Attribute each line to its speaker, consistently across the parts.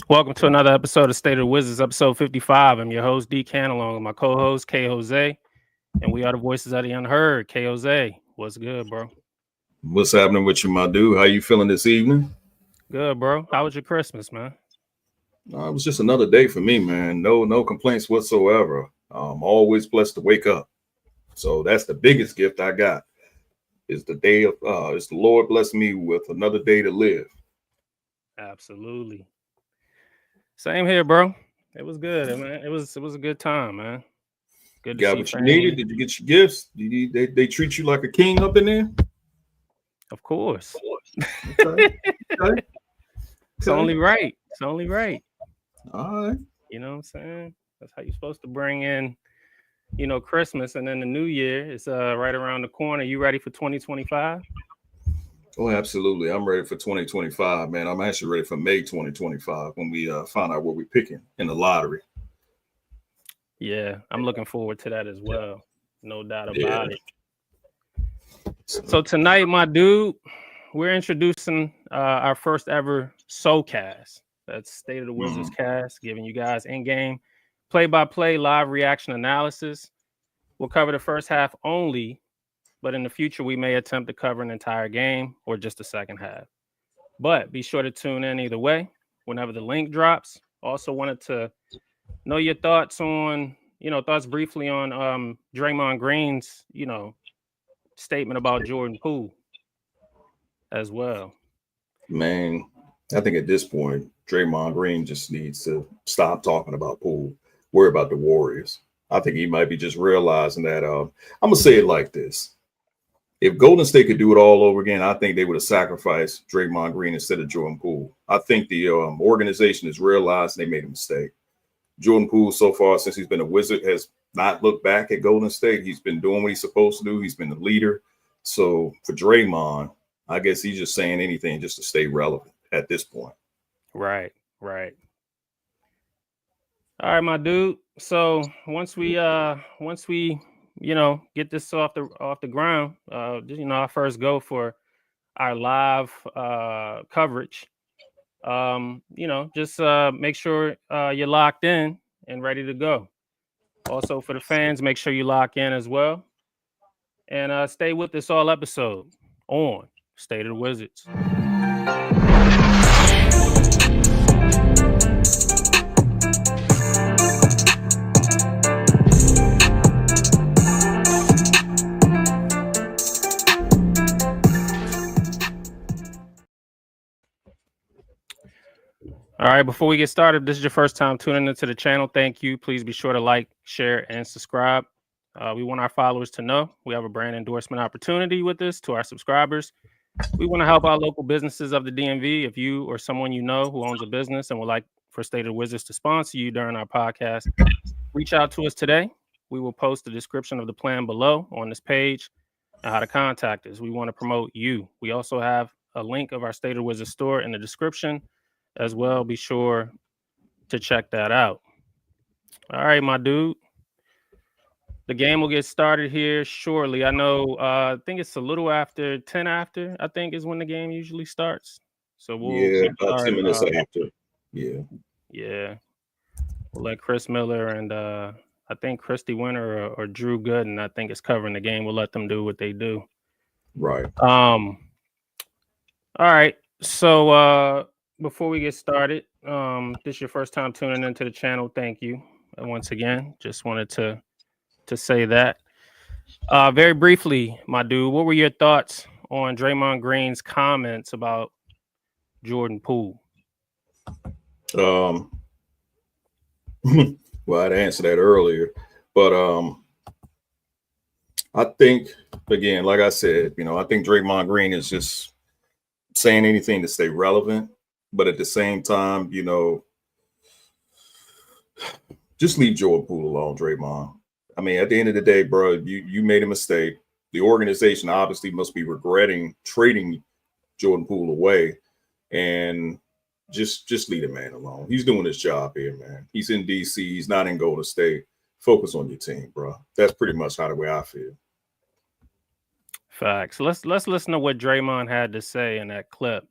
Speaker 1: Welcome to another episode of State of the Wizards, episode 55. I'm your host, D. Can, along with my co-host, K. Jose, and we are the voices of the unheard. K. Jose, what's good, bro?
Speaker 2: What's happening with you, my dude? How you feeling this evening?
Speaker 1: Good, bro. How was your Christmas, man?
Speaker 2: It was just another day for me, man. No complaints whatsoever. I'm always blessed to wake up. So that's the biggest gift I got. Is the day of is the Lord blessed me with another day to live.
Speaker 1: Absolutely. Same here, bro. It was good, man. It was a good time, man. Good
Speaker 2: You
Speaker 1: to
Speaker 2: got
Speaker 1: see
Speaker 2: what you
Speaker 1: family.
Speaker 2: needed? Did you get your gifts? They treat you like a king up in there?
Speaker 1: Of course.
Speaker 2: Okay.
Speaker 1: It's only right. It's only right.
Speaker 2: All right.
Speaker 1: You know what I'm saying? That's how you're supposed to bring in, Christmas, and then the new year is right around the corner. You ready for 2025?
Speaker 2: Oh, absolutely. I'm ready for 2025, man. I'm actually ready for May 2025 when we find out what we're picking in the lottery.
Speaker 1: Yeah, I'm looking forward to that as well. No doubt about it. So tonight, my dude, we're introducing our first ever SOWCAST. That's State of the Wizards cast, giving you guys in-game play-by-play live reaction analysis. We'll cover the first half only, but in the future, we may attempt to cover an entire game or just the second half. But be sure to tune in either way whenever the link drops. Also wanted to know your thoughts on, thoughts briefly on Draymond Green's, statement about Jordan Poole as well.
Speaker 2: Man, I think at this point, Draymond Green just needs to stop talking about Poole, worry about the Warriors. I think he might be just realizing that I'm going to say it like this. If Golden State could do it all over again, I think they would have sacrificed Draymond Green instead of Jordan Poole. I think the organization has realized they made a mistake. Jordan Poole, so far, since he's been a Wizard, has not looked back at Golden State. He's been doing what he's supposed to do. He's been the leader. So for Draymond, I guess he's just saying anything just to stay relevant at this point.
Speaker 1: Right. All right, my dude. So once we get this off the ground, our first go for our live coverage. Just make sure you're locked in and ready to go. Also for the fans, make sure you lock in as well. And stay with us all episode on State of the Wizards. All right, before we get started, if this is your first time tuning into the channel, thank you. Please be sure to like, share, and subscribe. We want our followers to know we have a brand endorsement opportunity with this to our subscribers. We want to help our local businesses of the DMV. If you or someone you know who owns a business and would like for State of the Wizards to sponsor you during our podcast, reach out to us today. We will post the description of the plan below on this page and how to contact us. We want to promote you. We also have a link of our State of the Wizards store in the description as well. Be sure to check that out. All right, my dude. The game will get started here shortly. I know, I think it's a little after 10 after, I think is when the game usually starts. So we'll
Speaker 2: about 10 minutes after.
Speaker 1: Yeah. We'll let Chris Miller and I think Christy Winter or Drew Gooden, I think is covering the game. We'll let them do what they do.
Speaker 2: Right.
Speaker 1: All right. So before we get started, this is your first time tuning into the channel. Thank you. And once again, just wanted to say that. Very briefly, my dude, what were your thoughts on Draymond Green's comments about Jordan Poole?
Speaker 2: Well, I'd answered that earlier, but I think, again, like I said, I think Draymond Green is just saying anything to stay relevant, but at the same time, just leave Jordan Poole alone, Draymond. I mean, at the end of the day, bro, you made a mistake. The organization obviously must be regretting trading Jordan Poole away, and just leave the man alone. He's doing his job here, man. He's in DC. He's not in Golden State. Focus on your team, bro. That's pretty much how the way I feel.
Speaker 1: Facts. Let's listen to what Draymond had to say in that clip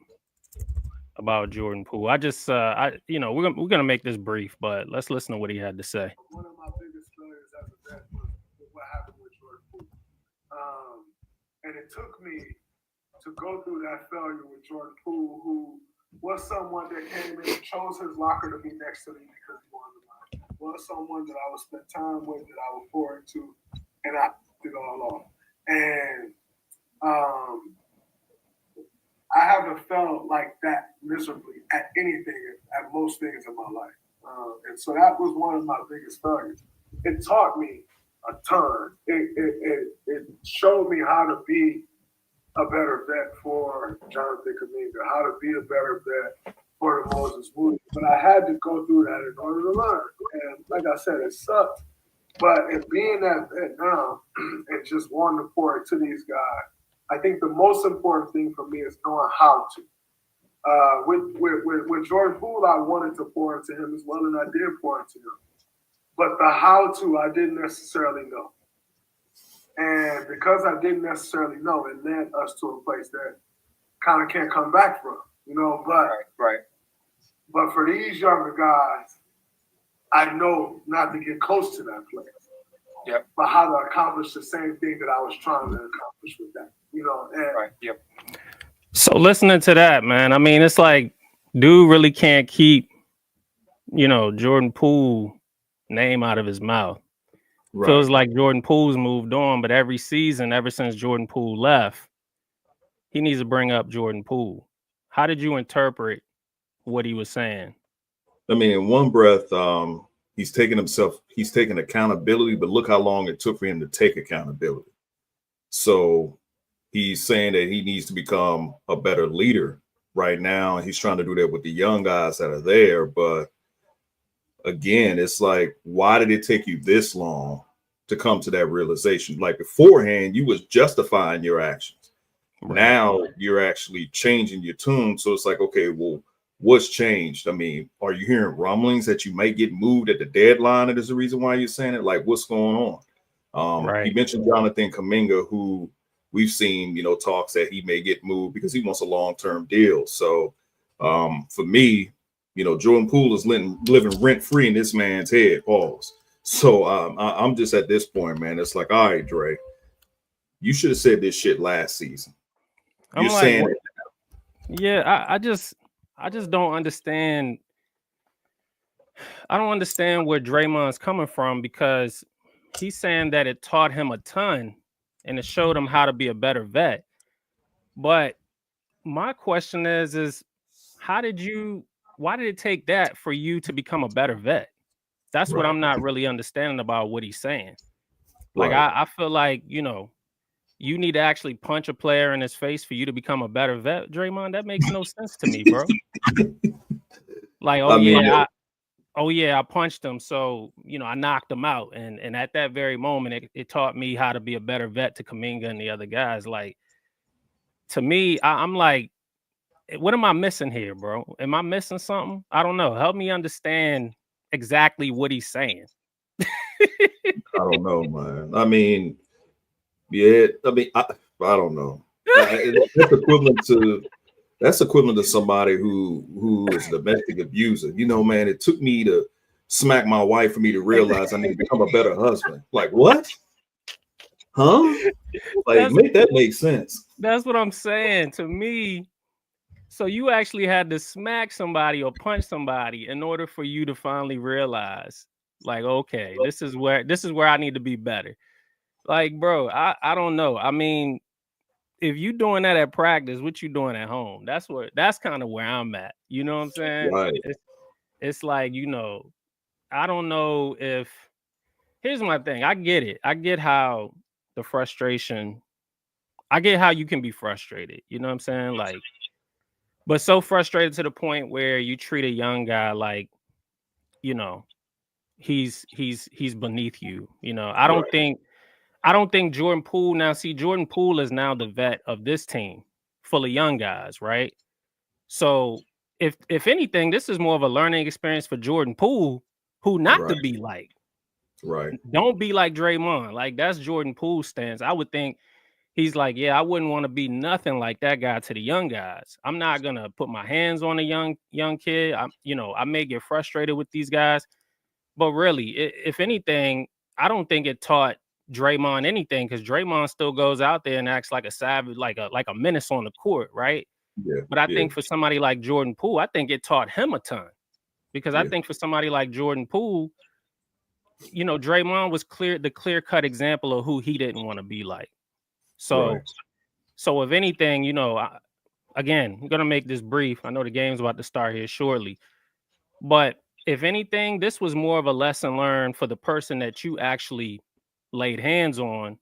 Speaker 1: about Jordan Poole. I just, we're gonna make this brief, but let's listen to what he had to say.
Speaker 3: One of my biggest failures as a vet was what happened with Jordan Poole. And it took me to go through that failure with Jordan Poole, who was someone that came in and chose his locker to be next to me because he wanted mine. Was someone that I would spend time with, that I would pour into, and I did all off. And I haven't felt like that miserably at anything, at most things in my life. And so that was one of my biggest failures. It taught me a ton. It showed me how to be a better vet for Jonathan Kuminga, how to be a better vet for the Moses Moody. But I had to go through that in order to learn. And like I said, it sucked. But in being that vet now and just wanting to pour into these guys, I think the most important thing for me is knowing how to. With Jordan Poole, I wanted to pour into him as well, and I did pour into him. But the how to, I didn't necessarily know. And because I didn't necessarily know, it led us to a place that kind of can't come back from, But
Speaker 4: right.
Speaker 3: But for these younger guys, I know not to get close to that place.
Speaker 4: Yep.
Speaker 3: But how to accomplish the same thing that I was trying to accomplish with that, And
Speaker 4: right. Yep.
Speaker 1: So listening to that, man, I mean, it's like, dude really can't keep, Jordan Poole name out of his mouth. Right. Feels like Jordan Poole's moved on, but every season, ever since Jordan Poole left, he needs to bring up Jordan Poole. How did you interpret what he was saying?
Speaker 2: I mean, in one breath, he's taking accountability, but look how long it took for him to take accountability. So he's saying that he needs to become a better leader right now. And he's trying to do that with the young guys that are there. But again, it's like, why did it take you this long to come to that realization? Like beforehand, you was justifying your actions. Right. Now you're actually changing your tune. So it's like, okay, well, what's changed? I mean, are you hearing rumblings that you might get moved at the deadline? And there's a reason why you're saying it. Like, what's going on?
Speaker 1: Right.
Speaker 2: You mentioned Jonathan Kuminga, who we've seen, talks that he may get moved because he wants a long-term deal. So for me, Jordan Poole is living rent-free in this man's head, pause. So I'm just at this point, man, it's like, all right, Dre, you should have said this shit last season. You're saying it now.
Speaker 1: Yeah, I just don't understand. I don't understand where Draymond's coming from, because he's saying that it taught him a ton and it showed him how to be a better vet. But my question is why did it take that for you to become a better vet? That's what I'm not really understanding about what he's saying. Like, I feel like, you need to actually punch a player in his face for you to become a better vet, Draymond. That makes no sense to me, bro. Like, I punched him, so I knocked him out, and at that very moment, it taught me how to be a better vet to Kuminga and the other guys. Like, to me, I'm like, what am I missing here, bro? Am I missing something? I don't know. Help me understand exactly what he's saying.
Speaker 2: I don't know, man. I mean, yeah. I mean, I don't know. That's equivalent to somebody who is a domestic abuser. Man, it took me to smack my wife for me to realize I need to become a better husband. Like, what? Huh? Like, make that make sense.
Speaker 1: That's what I'm saying. To me, so you actually had to smack somebody or punch somebody in order for you to finally realize, like, okay, this is where I need to be better. Like, bro, I don't know. I mean, if you doing that at practice, what you doing at home? That's kind of where I'm at. You know what I'm saying?
Speaker 2: Right.
Speaker 1: It's like, I don't know if. Here's my thing. I get it. I get how the frustration. I get how you can be frustrated. You know what I'm saying? Like, but so frustrated to the point where you treat a young guy like, he's beneath you. I don't think Jordan Poole now. See, Jordan Poole is now the vet of this team full of young guys, right? So if anything, this is more of a learning experience for Jordan Poole, who not to be like.
Speaker 2: Right.
Speaker 1: Don't be like Draymond. Like, that's Jordan Poole's stance. I would think he's like, yeah, I wouldn't want to be nothing like that guy to the young guys. I'm not gonna put my hands on a young kid. I may get frustrated with these guys, but really, if anything, I don't think it taught Draymond anything, because Draymond still goes out there and acts like a savage, like a menace on the court, right?
Speaker 2: Yeah.
Speaker 1: But I think for somebody like Jordan Poole, I think it taught him a ton, because I think for somebody like Jordan Poole, Draymond was the clear-cut example of who he didn't want to be like. So if anything, again, I'm gonna make this brief. I know the game's about to start here shortly, but if anything, this was more of a lesson learned for the person that you actually laid hands on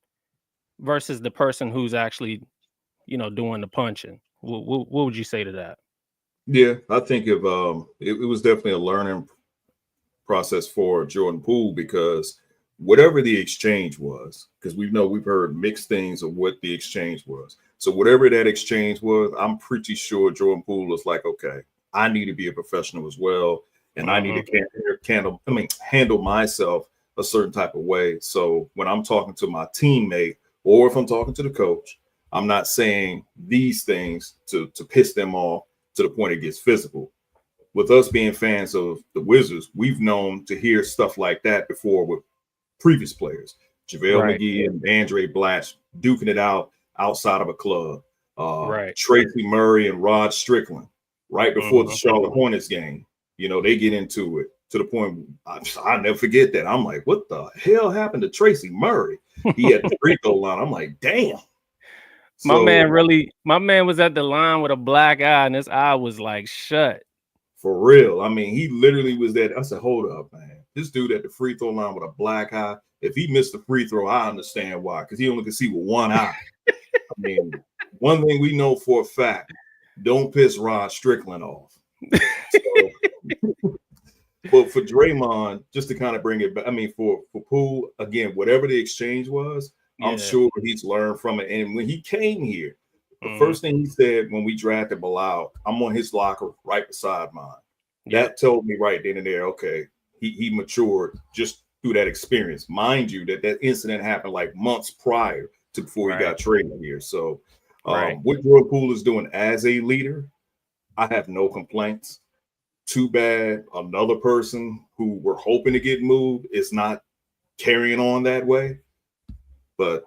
Speaker 1: versus the person who's actually, doing the punching. What would you say to that?
Speaker 2: Yeah, I think if it was definitely a learning process for Jordan Poole, because whatever the exchange was, because we've heard mixed things of what the exchange was. So whatever that exchange was, I'm pretty sure Jordan Poole was like, okay, I need to be a professional as well, and I need to handle myself a certain type of way. So when I'm talking to my teammate, or if I'm talking to the coach, I'm not saying these things to piss them off to the point it gets physical. With us being fans of the Wizards, we've known to hear stuff like that before with previous players. JaVale McGee and Andre Blatch duking it out outside of a club. Tracy Murray and Rod Strickland right before the Charlotte Hornets game. They get into it to the point I never forget that. I'm like, what the hell happened to Tracy Murray? He had the free throw line. I'm like, damn.
Speaker 1: My man was at the line with a black eye, and his eye was like shut.
Speaker 2: For real. I mean, he literally was there. I said, hold up, man. This dude at the free throw line with a black eye. If he missed the free throw, I understand why, because he only could see with one eye. I mean, one thing we know for a fact, don't piss Rod Strickland off. But for Draymond, just to kind of bring it back, I mean, for Poole, again, whatever the exchange was, I'm sure he's learned from it. And when he came here, the first thing he said when we drafted Bilal, I'm on his locker right beside mine. That told me right then and there, okay, he matured just through that experience. Mind you, that incident happened like months prior to before he got traded here. So what Jordan Poole is doing as a leader, I have no complaints. Too bad another person who we're hoping to get moved is not carrying on that way. But,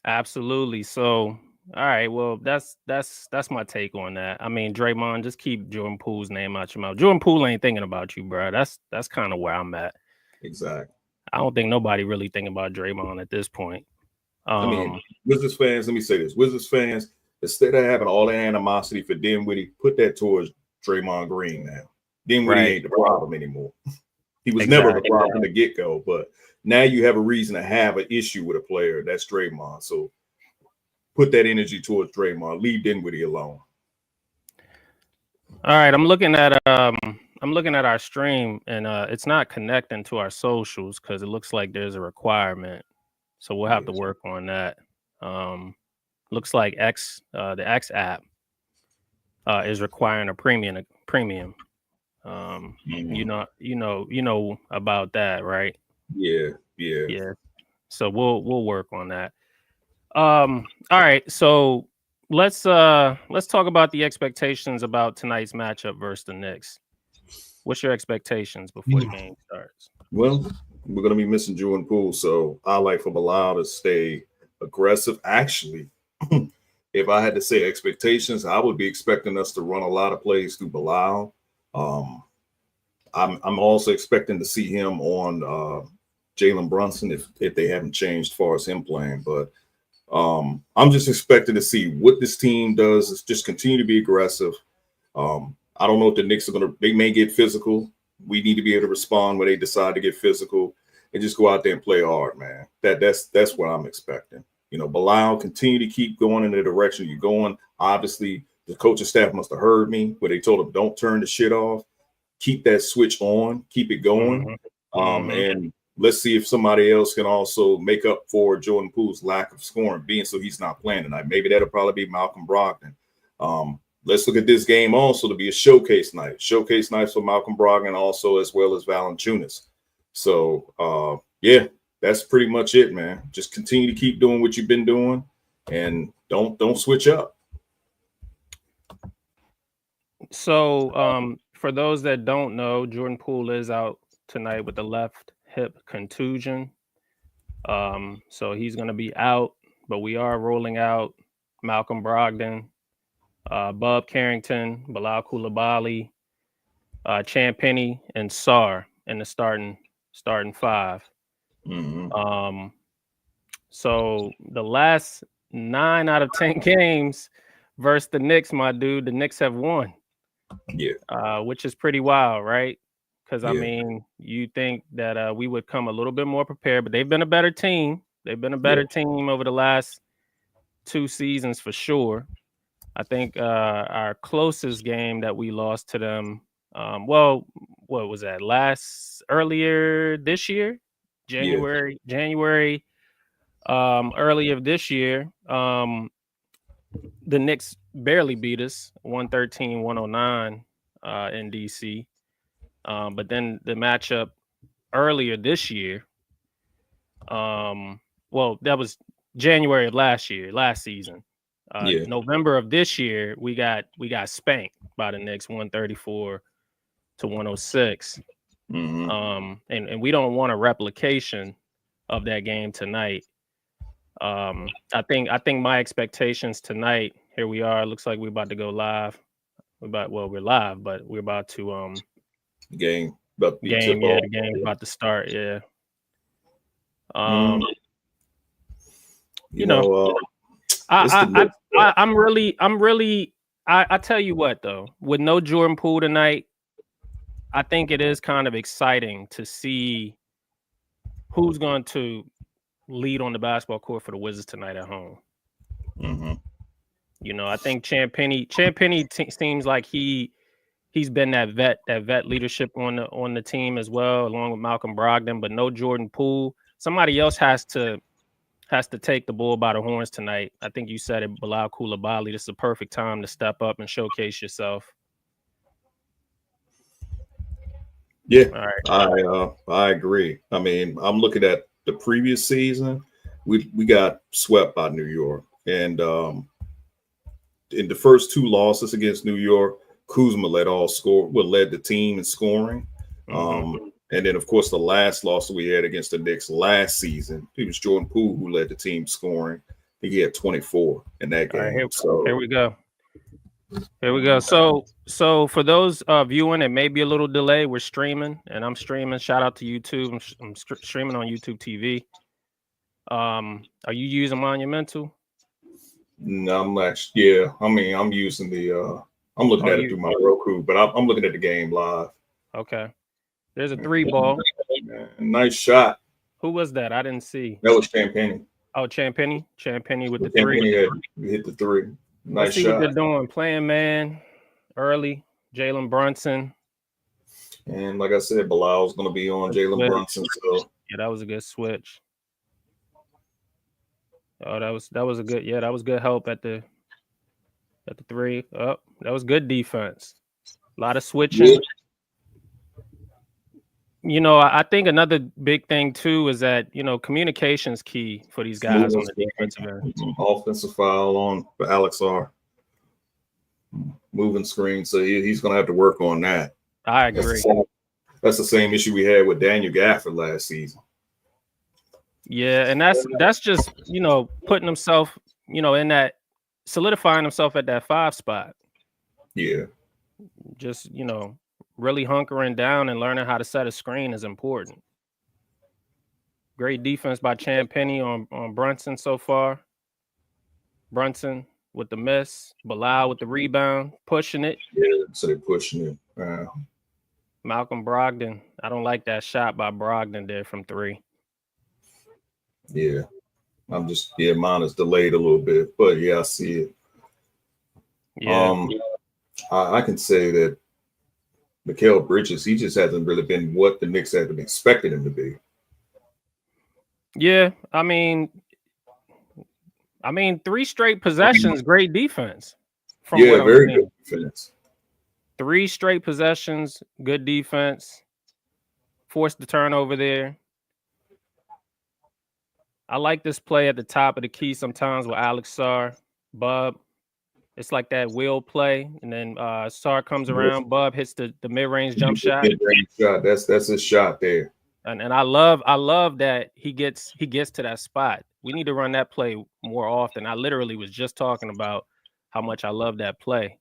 Speaker 1: Absolutely. So, all right. Well, that's my take on that. I mean, Draymond, just keep Jordan Poole's name out your mouth. Jordan Poole ain't thinking about you, bro. That's kind of where I'm at.
Speaker 2: Exactly.
Speaker 1: I don't think nobody really thinking about Draymond at this point.
Speaker 2: I mean, Wizards fans, let me say this. Wizards fans, instead of having all the animosity for Dinwiddie, put that towards Draymond Green now. Dinwiddie ain't the problem anymore. He was never the problem from the get-go, but now you have a reason to have an issue with a player. That's Draymond. So put that energy towards Draymond. Leave Dinwiddie alone.
Speaker 1: All right, I'm looking at our stream, and it's not connecting to our socials because it looks like there's a requirement. So we'll have to work on that. Looks like the X app is requiring a premium. You know about that, right? Yeah. So we'll work on that. All right. So let's talk about the expectations about tonight's matchup versus the Knicks. What's your expectations before the game starts?
Speaker 2: Well, we're going to be missing Jordan Poole, so I like for Bilal to stay aggressive. Actually, if I had to say expectations, I would be expecting us to run a lot of plays through Bilal. I'm also expecting to see him on Jalen Brunson if they haven't changed as far as him playing. But I'm just expecting to see what this team does is just continue to be aggressive. I don't know if the Knicks they may get physical. We need to be able to respond when they decide to get physical and just go out there and play hard, man. That's what I'm expecting. Bilal, continue to keep going in the direction you're going. Obviously, the coaching staff must have heard me where they told him, don't turn the shit off. Keep that switch on. Keep it going. And let's see if somebody else can also make up for Jordan Poole's lack of scoring, being so he's not playing tonight. Maybe that'll probably be Malcolm Brogdon. Let's look at this game also to be a showcase night. Showcase nights for Malcolm Brogdon also as well as Valanciunas. So, that's pretty much it, man. Just continue to keep doing what you've been doing, and don't switch up.
Speaker 1: So, for those that don't know, Jordan Poole is out tonight with the left hip contusion. So he's going to be out, but we are rolling out Malcolm Brogdon, Bob Carrington, Bilal Coulibaly, Champ Penny, and Sarr in the starting five.
Speaker 2: Mm-hmm.
Speaker 1: So the last 9 out of 10 games versus the Knicks, my dude, the Knicks have won.
Speaker 2: Yeah.
Speaker 1: Which is pretty wild, right? Because I
Speaker 2: Yeah.
Speaker 1: mean, you think that we would come a little bit more prepared, but they've been a better team. They've been a better team over the last 2 seasons for sure. I think our closest game that we lost to them, well, what was that? Earlier this year, January, earlier this year, the Knicks barely beat us, 113-109 in DC. But then the matchup earlier this year, well, that was January of last season. November of this year, we got spanked by the Knicks, 134-106.
Speaker 2: Mm-hmm.
Speaker 1: And we don't want a replication of that game tonight. I think my expectations tonight, here we are, looks like we're about to go live. We're live, but we're about to
Speaker 2: the game's about Mm-hmm.
Speaker 1: You know, I think Champ Penny seems like he's been that vet leadership on the team as well, along with Malcolm Brogdon, but no Jordan Poole. Somebody else has to take the bull by the horns tonight. I think you said it, Bilal Coulibaly. This is a perfect time to step up and showcase yourself.
Speaker 2: Yeah,
Speaker 1: all right.
Speaker 2: I agree. I mean, I'm looking at the previous season. We got swept by New York, and in the first 2 losses against New York, Kuzma led the team in scoring.
Speaker 1: Mm-hmm.
Speaker 2: And then, of course, the last loss that we had against the Knicks last season, it was Jordan Poole who led the team scoring. I think he had 24 in that game.
Speaker 1: Right, here we go. Here we go. So for those viewing, it may be a little delay. We're streaming, and I'm streaming. Shout out to YouTube. I'm streaming on YouTube TV. Are you using Monumental?
Speaker 2: No, I'm not. Yeah, I mean, I'm using the. I'm looking at it through my Roku, but I'm looking at the game live.
Speaker 1: Okay. There's a 3 ball.
Speaker 2: Nice shot.
Speaker 1: Who was that? I didn't see.
Speaker 2: That was Champ Penny.
Speaker 1: Oh, Champ Penny with the 3.
Speaker 2: Penny hit the 3. Nice
Speaker 1: Let's see
Speaker 2: shot.
Speaker 1: what they're doing. Playing man early. Jalen Brunson.
Speaker 2: And like I said, Bilal's going to be on Jalen Brunson. So
Speaker 1: yeah, that was a good switch. Oh, that was a good. Yeah, that was good help at the 3. Oh, that was good defense. A lot of switching. Yeah. You know, I think another big thing too is that, you know, communication's key for these guys on the defensive end.
Speaker 2: Offensive foul on for Alex R. Moving screen, so he's going to have to work on that.
Speaker 1: I agree.
Speaker 2: That's the same issue we had with Daniel Gafford last season.
Speaker 1: Yeah, and that's just, you know, putting himself, you know, in that, solidifying himself at that 5 spot.
Speaker 2: Yeah.
Speaker 1: Just, you know, really hunkering down and learning how to set a screen is important. Great defense by Champ Penny on Brunson so far. Brunson with the miss. Bilal with the rebound, pushing it.
Speaker 2: Yeah, so they're pushing it.
Speaker 1: Malcolm Brogdon. I don't like that shot by Brogdon there from 3.
Speaker 2: Yeah. Mine is delayed a little bit, but yeah, I see it.
Speaker 1: Yeah.
Speaker 2: I can say that Mikal Bridges, he just hasn't really been what the Knicks had been expecting him to be.
Speaker 1: Yeah, I mean 3 straight possessions, great defense.
Speaker 2: Yeah, very good defense.
Speaker 1: 3 straight possessions, good defense. Forced the turnover there. I like this play at the top of the key sometimes with Alex Sarr, Bub. It's like that wheel play, and then Sarr comes around, Bub hits the mid-range jump shot.
Speaker 2: Mid-range shot. That's his shot there.
Speaker 1: And I love that he gets to that spot. We need to run that play more often. I literally was just talking about how much I love that play.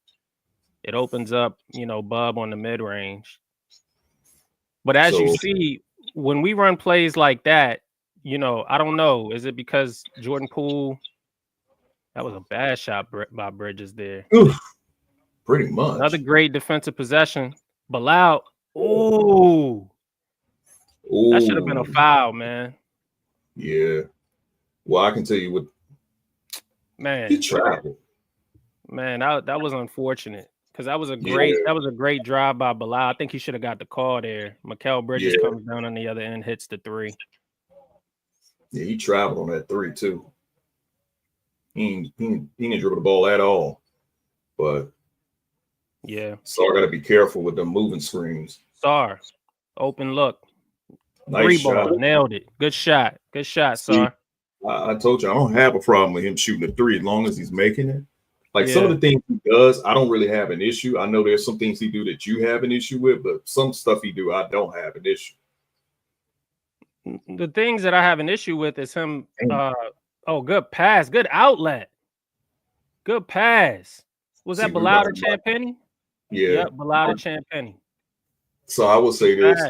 Speaker 1: It opens up, Bub on the mid-range. But as you see, when we run plays like that, I don't know. Is it because Jordan Poole? That was a bad shot by Bridges there.
Speaker 2: Oof, pretty much.
Speaker 1: Another great defensive possession. Bilal. Ooh. That should have been a foul, man.
Speaker 2: Yeah. Well, I can tell you what.
Speaker 1: Man.
Speaker 2: He traveled.
Speaker 1: Man, that was unfortunate. Because that was a great drive by Bilal. I think he should have got the call there. Mikal Bridges comes down on the other end, hits the three.
Speaker 2: Yeah, he traveled on that three too. He didn't dribble the ball at all. But
Speaker 1: yeah.
Speaker 2: So I gotta be careful with them moving screens.
Speaker 1: Sarr, open look.
Speaker 2: Nice shot.
Speaker 1: Nailed it. Good shot. Good shot, Sarr.
Speaker 2: I told you I don't have a problem with him shooting a three as long as he's making it. Like some of the things he does, I don't really have an issue. I know there's some things he do that you have an issue with, but some stuff he do, I don't have an issue.
Speaker 1: The things that I have an issue with is him. Good pass, good outlet, good pass. Was that Bilal to Champagny?
Speaker 2: Yeah,
Speaker 1: yep, Bilal to Champagny.
Speaker 2: So I will say this: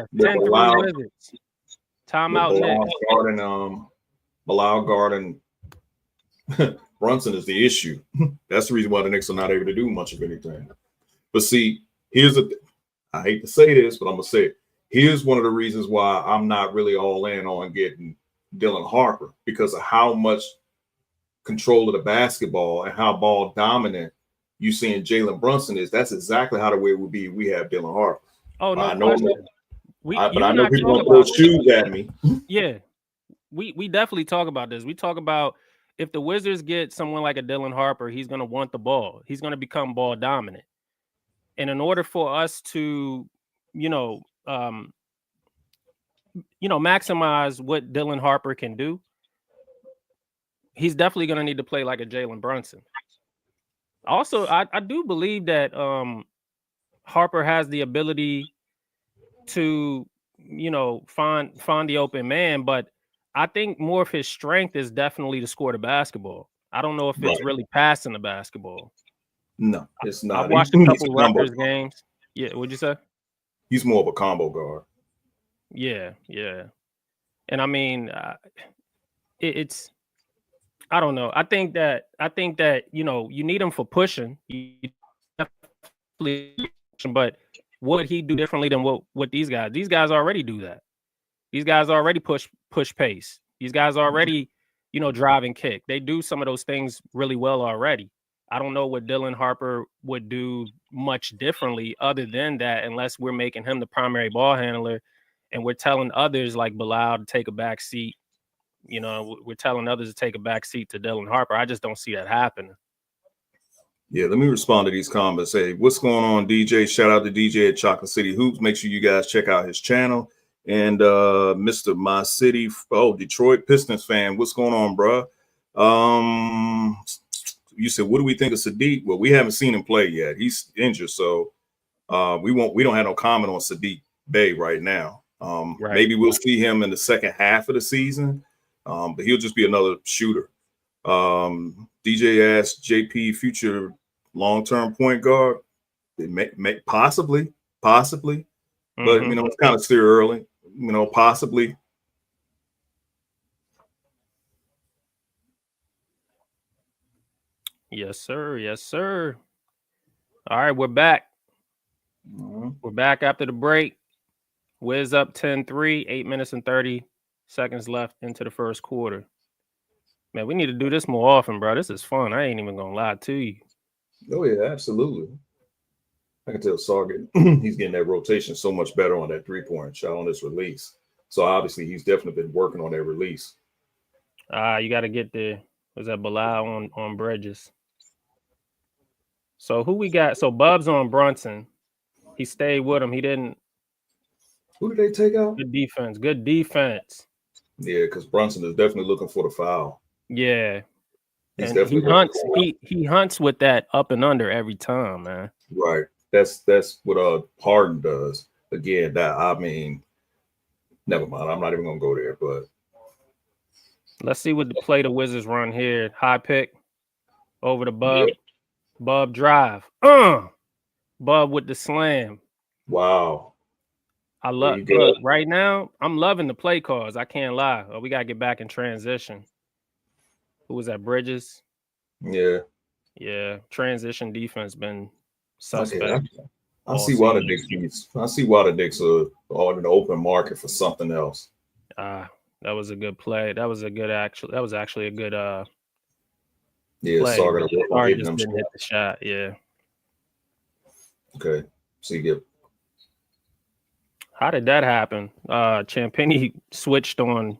Speaker 1: timeout.
Speaker 2: Bilal guarding Brunson is the issue. That's the reason why the Knicks are not able to do much of anything. But see, I hate to say this, but I'm gonna say it. Here's one of the reasons why I'm not really all in on getting Dylan Harper, because of how much control of the basketball and how ball dominant you seeing Jalen Brunson is. That's exactly how the way it would be. We have Dylan Harper.
Speaker 1: Oh no,
Speaker 2: I know people want to throw shoes at me.
Speaker 1: Yeah, we definitely talk about this. We talk about if the Wizards get someone like a Dylan Harper, he's going to want the ball. He's going to become ball dominant. And in order for us to, maximize what Dylan Harper can do, he's definitely going to need to play like a Jalen Brunson. Also, I do believe that Harper has the ability to, find the open man, but I think more of his strength is definitely to score the basketball. I don't know if it's really passing the basketball.
Speaker 2: No, it's not.
Speaker 1: I've watched a couple Rutgers games. Yeah, what'd you say? He's
Speaker 2: more of a combo guard.
Speaker 1: Yeah. And I mean, it's I don't know. I think that you need him for pushing. But what would he do differently than what these guys? These guys already do that. These guys already push pace. These guys already, drive and kick. They do some of those things really well already. I don't know what Dylan Harper would do much differently other than that, unless we're making him the primary ball handler and we're telling others like Bilal to take a back seat. We're telling others to take a back seat to Dylan Harper. I just don't see that happening.
Speaker 2: Yeah, let me respond to these comments. Hey, what's going on, DJ? Shout out to DJ at Chocolate City Hoops. Make sure you guys check out his channel. And Mr. My City, Detroit Pistons fan, what's going on, bro? You said, what do we think of Sadiq? Well, we haven't seen him play yet. He's injured, so we don't have no comment on Sadiq Bey right now. Right. Maybe we'll see him in the second half of the season, but he'll just be another shooter. DJ asked JP future long-term point guard. It may possibly, but it's kind of still early. Possibly.
Speaker 1: Yes, sir. All right, we're back. We're back after the break. Wiz up 10-3, 8 minutes and 30 seconds left into the first quarter. Man, we need to do this more often, bro. This is fun. I ain't even gonna lie to you.
Speaker 2: Oh yeah, absolutely. I can tell Sargent he's getting that rotation so much better on that three-point shot on this release. So obviously he's definitely been working on that release.
Speaker 1: You got to get there. Was that Bilal on Bridges? So who we got? So Bub's on Brunson. He stayed with him. He didn't.
Speaker 2: Who did they take out?
Speaker 1: Good defense.
Speaker 2: Yeah, because Brunson is definitely looking for the foul.
Speaker 1: Yeah.
Speaker 2: He's
Speaker 1: And
Speaker 2: definitely
Speaker 1: he hunts.
Speaker 2: looking for it.
Speaker 1: He hunts with that up and under every time, man.
Speaker 2: Right. That's what Harden does. Again, never mind. I'm not even gonna go there, but
Speaker 1: Let's see what the play the Wizards run here. High pick over the Bub.
Speaker 2: yeah.
Speaker 1: Bub drive. Bub with the slam.
Speaker 2: Wow.
Speaker 1: I
Speaker 2: There
Speaker 1: love
Speaker 2: you go.
Speaker 1: look right now. I'm loving the play calls. I can't lie. Oh, we gotta get back in transition. Who was that? Bridges?
Speaker 2: Yeah.
Speaker 1: Yeah. Transition defense been
Speaker 2: Okay.
Speaker 1: suspect.
Speaker 2: I see why the Knicks. I see why the Knicks are in the open market for something else.
Speaker 1: That was a good play. That was actually a good
Speaker 2: Yeah,
Speaker 1: play.
Speaker 2: Sarr got to work on
Speaker 1: Sarr
Speaker 2: hitting
Speaker 1: just
Speaker 2: them
Speaker 1: didn't hit
Speaker 2: shots.
Speaker 1: the shot. Yeah.
Speaker 2: Okay. So you get.
Speaker 1: How did that happen? Champagny switched on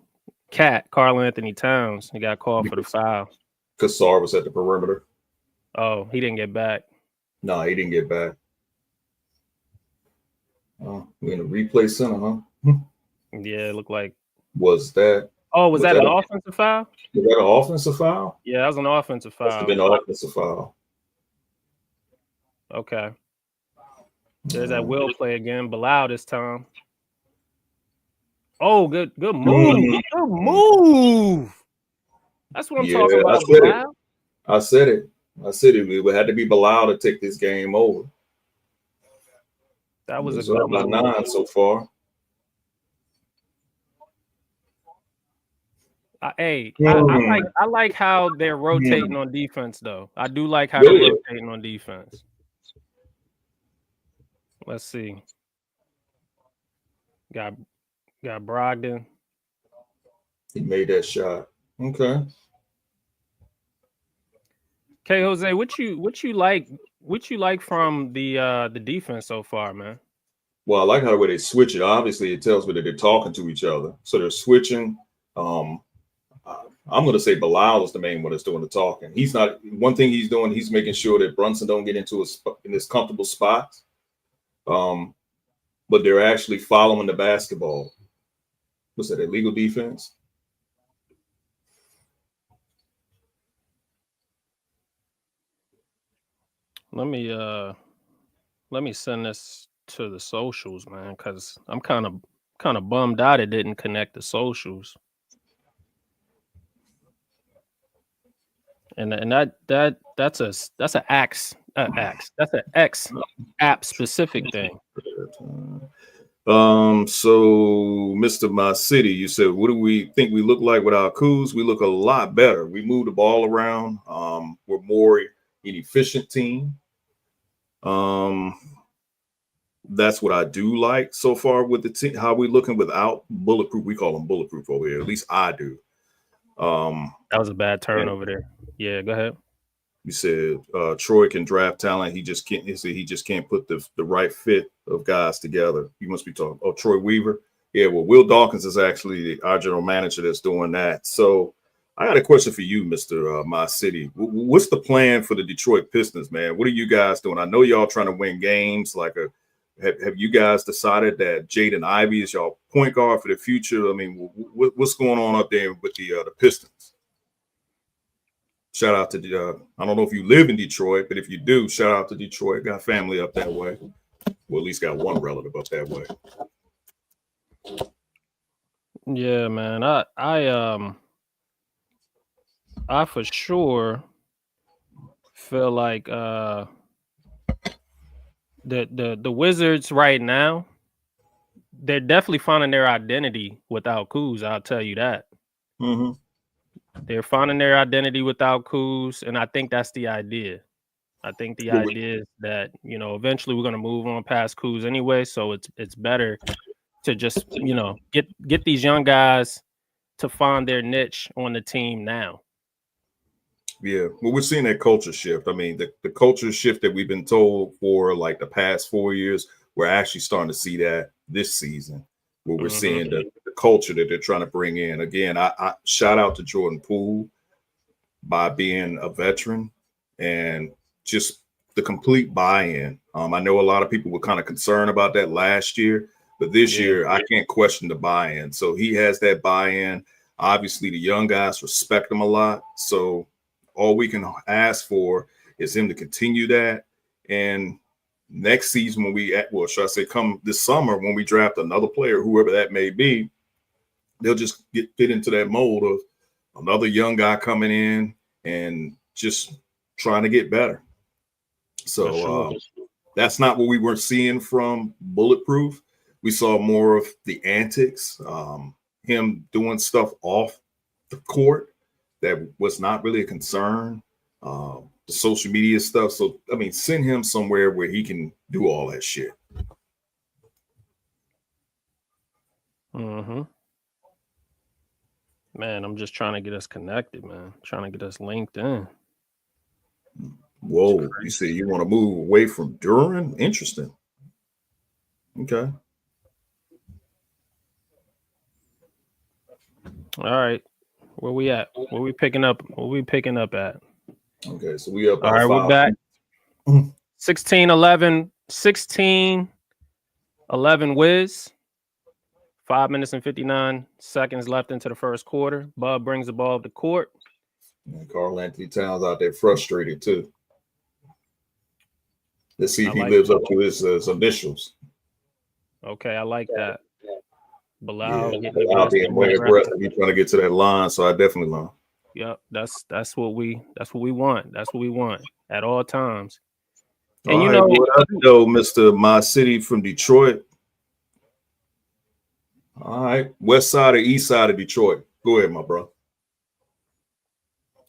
Speaker 1: Karl Anthony Towns. He got called for the foul.
Speaker 2: Because Sarr was at the perimeter.
Speaker 1: Oh, he didn't get back.
Speaker 2: No, he didn't get back. We're in a replay center, huh?
Speaker 1: Yeah, it looked like.
Speaker 2: Was that?
Speaker 1: Oh, was that an offensive foul?
Speaker 2: Was that an offensive foul?
Speaker 1: Yeah, that was an offensive foul.
Speaker 2: Must have been an offensive foul.
Speaker 1: Okay. There's that will play again. Bilal this time. Oh, good move. Good move. That's what I'm talking about. Bilal.
Speaker 2: I said it. It had to be Bilal to take this game over.
Speaker 1: That was a good
Speaker 2: by 9 so far.
Speaker 1: I like how they're rotating on defense, though. I do like how they're rotating on defense. Let's see. Got Brogdon.
Speaker 2: He made that shot. Okay.
Speaker 1: Okay, Jose, what you like from the defense so far, man?
Speaker 2: Well, I like how the way they switch it. Obviously, it tells me that they're talking to each other. So they're switching. I'm going to say Bilal is the main one that's doing the talking. He's not. One thing he's doing, he's making sure that Brunson don't get into in this comfortable spot. But they're actually following the basketball. What's that? Illegal defense?
Speaker 1: Let me send this to the socials, man, because I'm kind of bummed out it didn't connect the socials. And that's an X app specific thing.
Speaker 2: So Mr. My City, you said, what do we think we look like without Kuz? We look a lot better. We move the ball around. We're more an efficient team. That's what I do like so far with the team. How we looking without Bulletproof? We call them Bulletproof over here. At least I do.
Speaker 1: That was a bad turn over there. Yeah, go ahead.
Speaker 2: You said Troy can draft talent. He just can't. He just can't put the right fit of guys together. You must be talking. Oh, Troy Weaver. Yeah. Well, Will Dawkins is actually our general manager that's doing that. So I got a question for you, Mr. My City. What's the plan for the Detroit Pistons, man? What are you guys doing? I know y'all trying to win games. Have you guys decided that Jaden Ivey is y'all point guard for the future? I mean, what's going on up there with the Pistons? Shout out to I don't know if you live in Detroit, but if you do, shout out to Detroit. Got family up that way. Well, at least got one relative up that way.
Speaker 1: Yeah, man. I for sure feel like the Wizards right now, they're definitely finding their identity without Kuz. I'll tell you that.
Speaker 2: Mm-hmm.
Speaker 1: They're finding their identity without Kuz, and I think that's the idea. I think the idea is that, eventually we're going to move on past Kuz anyway, so it's better to just, get these young guys to find their niche on the team now.
Speaker 2: Yeah, well, we're seeing that culture shift. I mean, the culture shift that we've been told for like the past 4 years, we're actually starting to see that this season, where we're seeing the culture that they're trying to bring in. Again, I shout out to Jordan Poole by being a veteran and just the complete buy-in. I know a lot of people were kind of concerned about that last year, But this year, I can't question the buy-in. So he has that buy-in. Obviously, the young guys respect him a lot. So all we can ask for is him to continue that. And next season, should I say come this summer when we draft another player, whoever that may be, they'll just fit into that mold of another young guy coming in and just trying to get better. So that's not what we were seeing from Bulletproof. We saw more of the antics, him doing stuff off the court that was not really a concern, the social media stuff. So, I mean, send him somewhere where he can do all that shit.
Speaker 1: Mm-hmm. Man, I'm just trying to get us connected, man. Trying to get us linked in.
Speaker 2: Whoa, you say you want to move away from Duran? Interesting. Okay.
Speaker 1: All right. Where we at? Where we picking up? Where we picking up at?
Speaker 2: Okay, so we up.
Speaker 1: All right, we're back. 16-11 Wiz. 5 minutes and 59 seconds left into the first quarter. Bub brings the ball up the court.
Speaker 2: And Karl Anthony Towns out there frustrated too. Let's see if he lives up to his initials.
Speaker 1: Okay, I like that. Bilal
Speaker 2: being way aggressive. He's trying to get to that line, so I definitely love.
Speaker 1: Yep, that's what we want. That's what we want at all times. And you know,
Speaker 2: Mr. My City from Detroit. All right, west side or east side of Detroit. Go ahead, my bro.